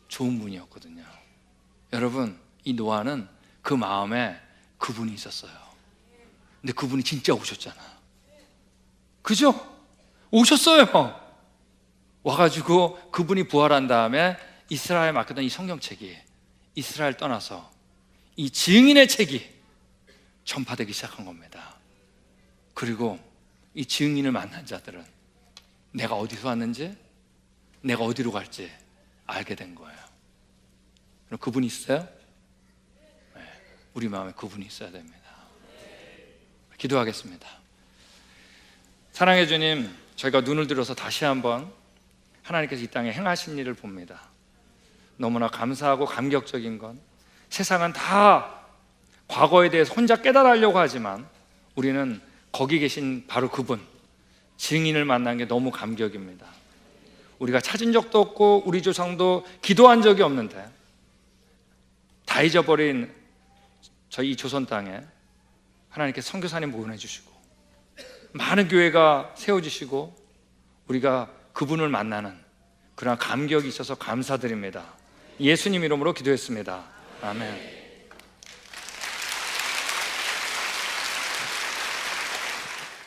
좋은 분이었거든요. 여러분, 이 노아는 그 마음에 그분이 있었어요. 근데 그분이 진짜 오셨잖아. 그죠? 오셨어요. 와가지고 그분이 부활한 다음에 이스라엘에 맡겼던 이 성경책이 이스라엘 떠나서 이 증인의 책이 전파되기 시작한 겁니다. 그리고 이 증인을 만난 자들은 내가 어디서 왔는지, 내가 어디로 갈지 알게 된 거예요. 그럼 그분이 있어요? 네, 우리 마음에 그분이 있어야 됩니다. 기도하겠습니다. 사랑해 주님, 저희가 눈을 들어서 다시 한번 하나님께서 이 땅에 행하신 일을 봅니다. 너무나 감사하고 감격적인 건, 세상은 다 과거에 대해서 혼자 깨달으려고 하지만 우리는 거기 계신 바로 그분, 증인을 만난 게 너무 감격입니다. 우리가 찾은 적도 없고 우리 조상도 기도한 적이 없는데 다 잊어버린 저희 이 조선 땅에 하나님께 선교사님 보내주시고 많은 교회가 세워지시고 우리가 그분을 만나는 그런 감격이 있어서 감사드립니다. 예수님 이름으로 기도했습니다. 아멘.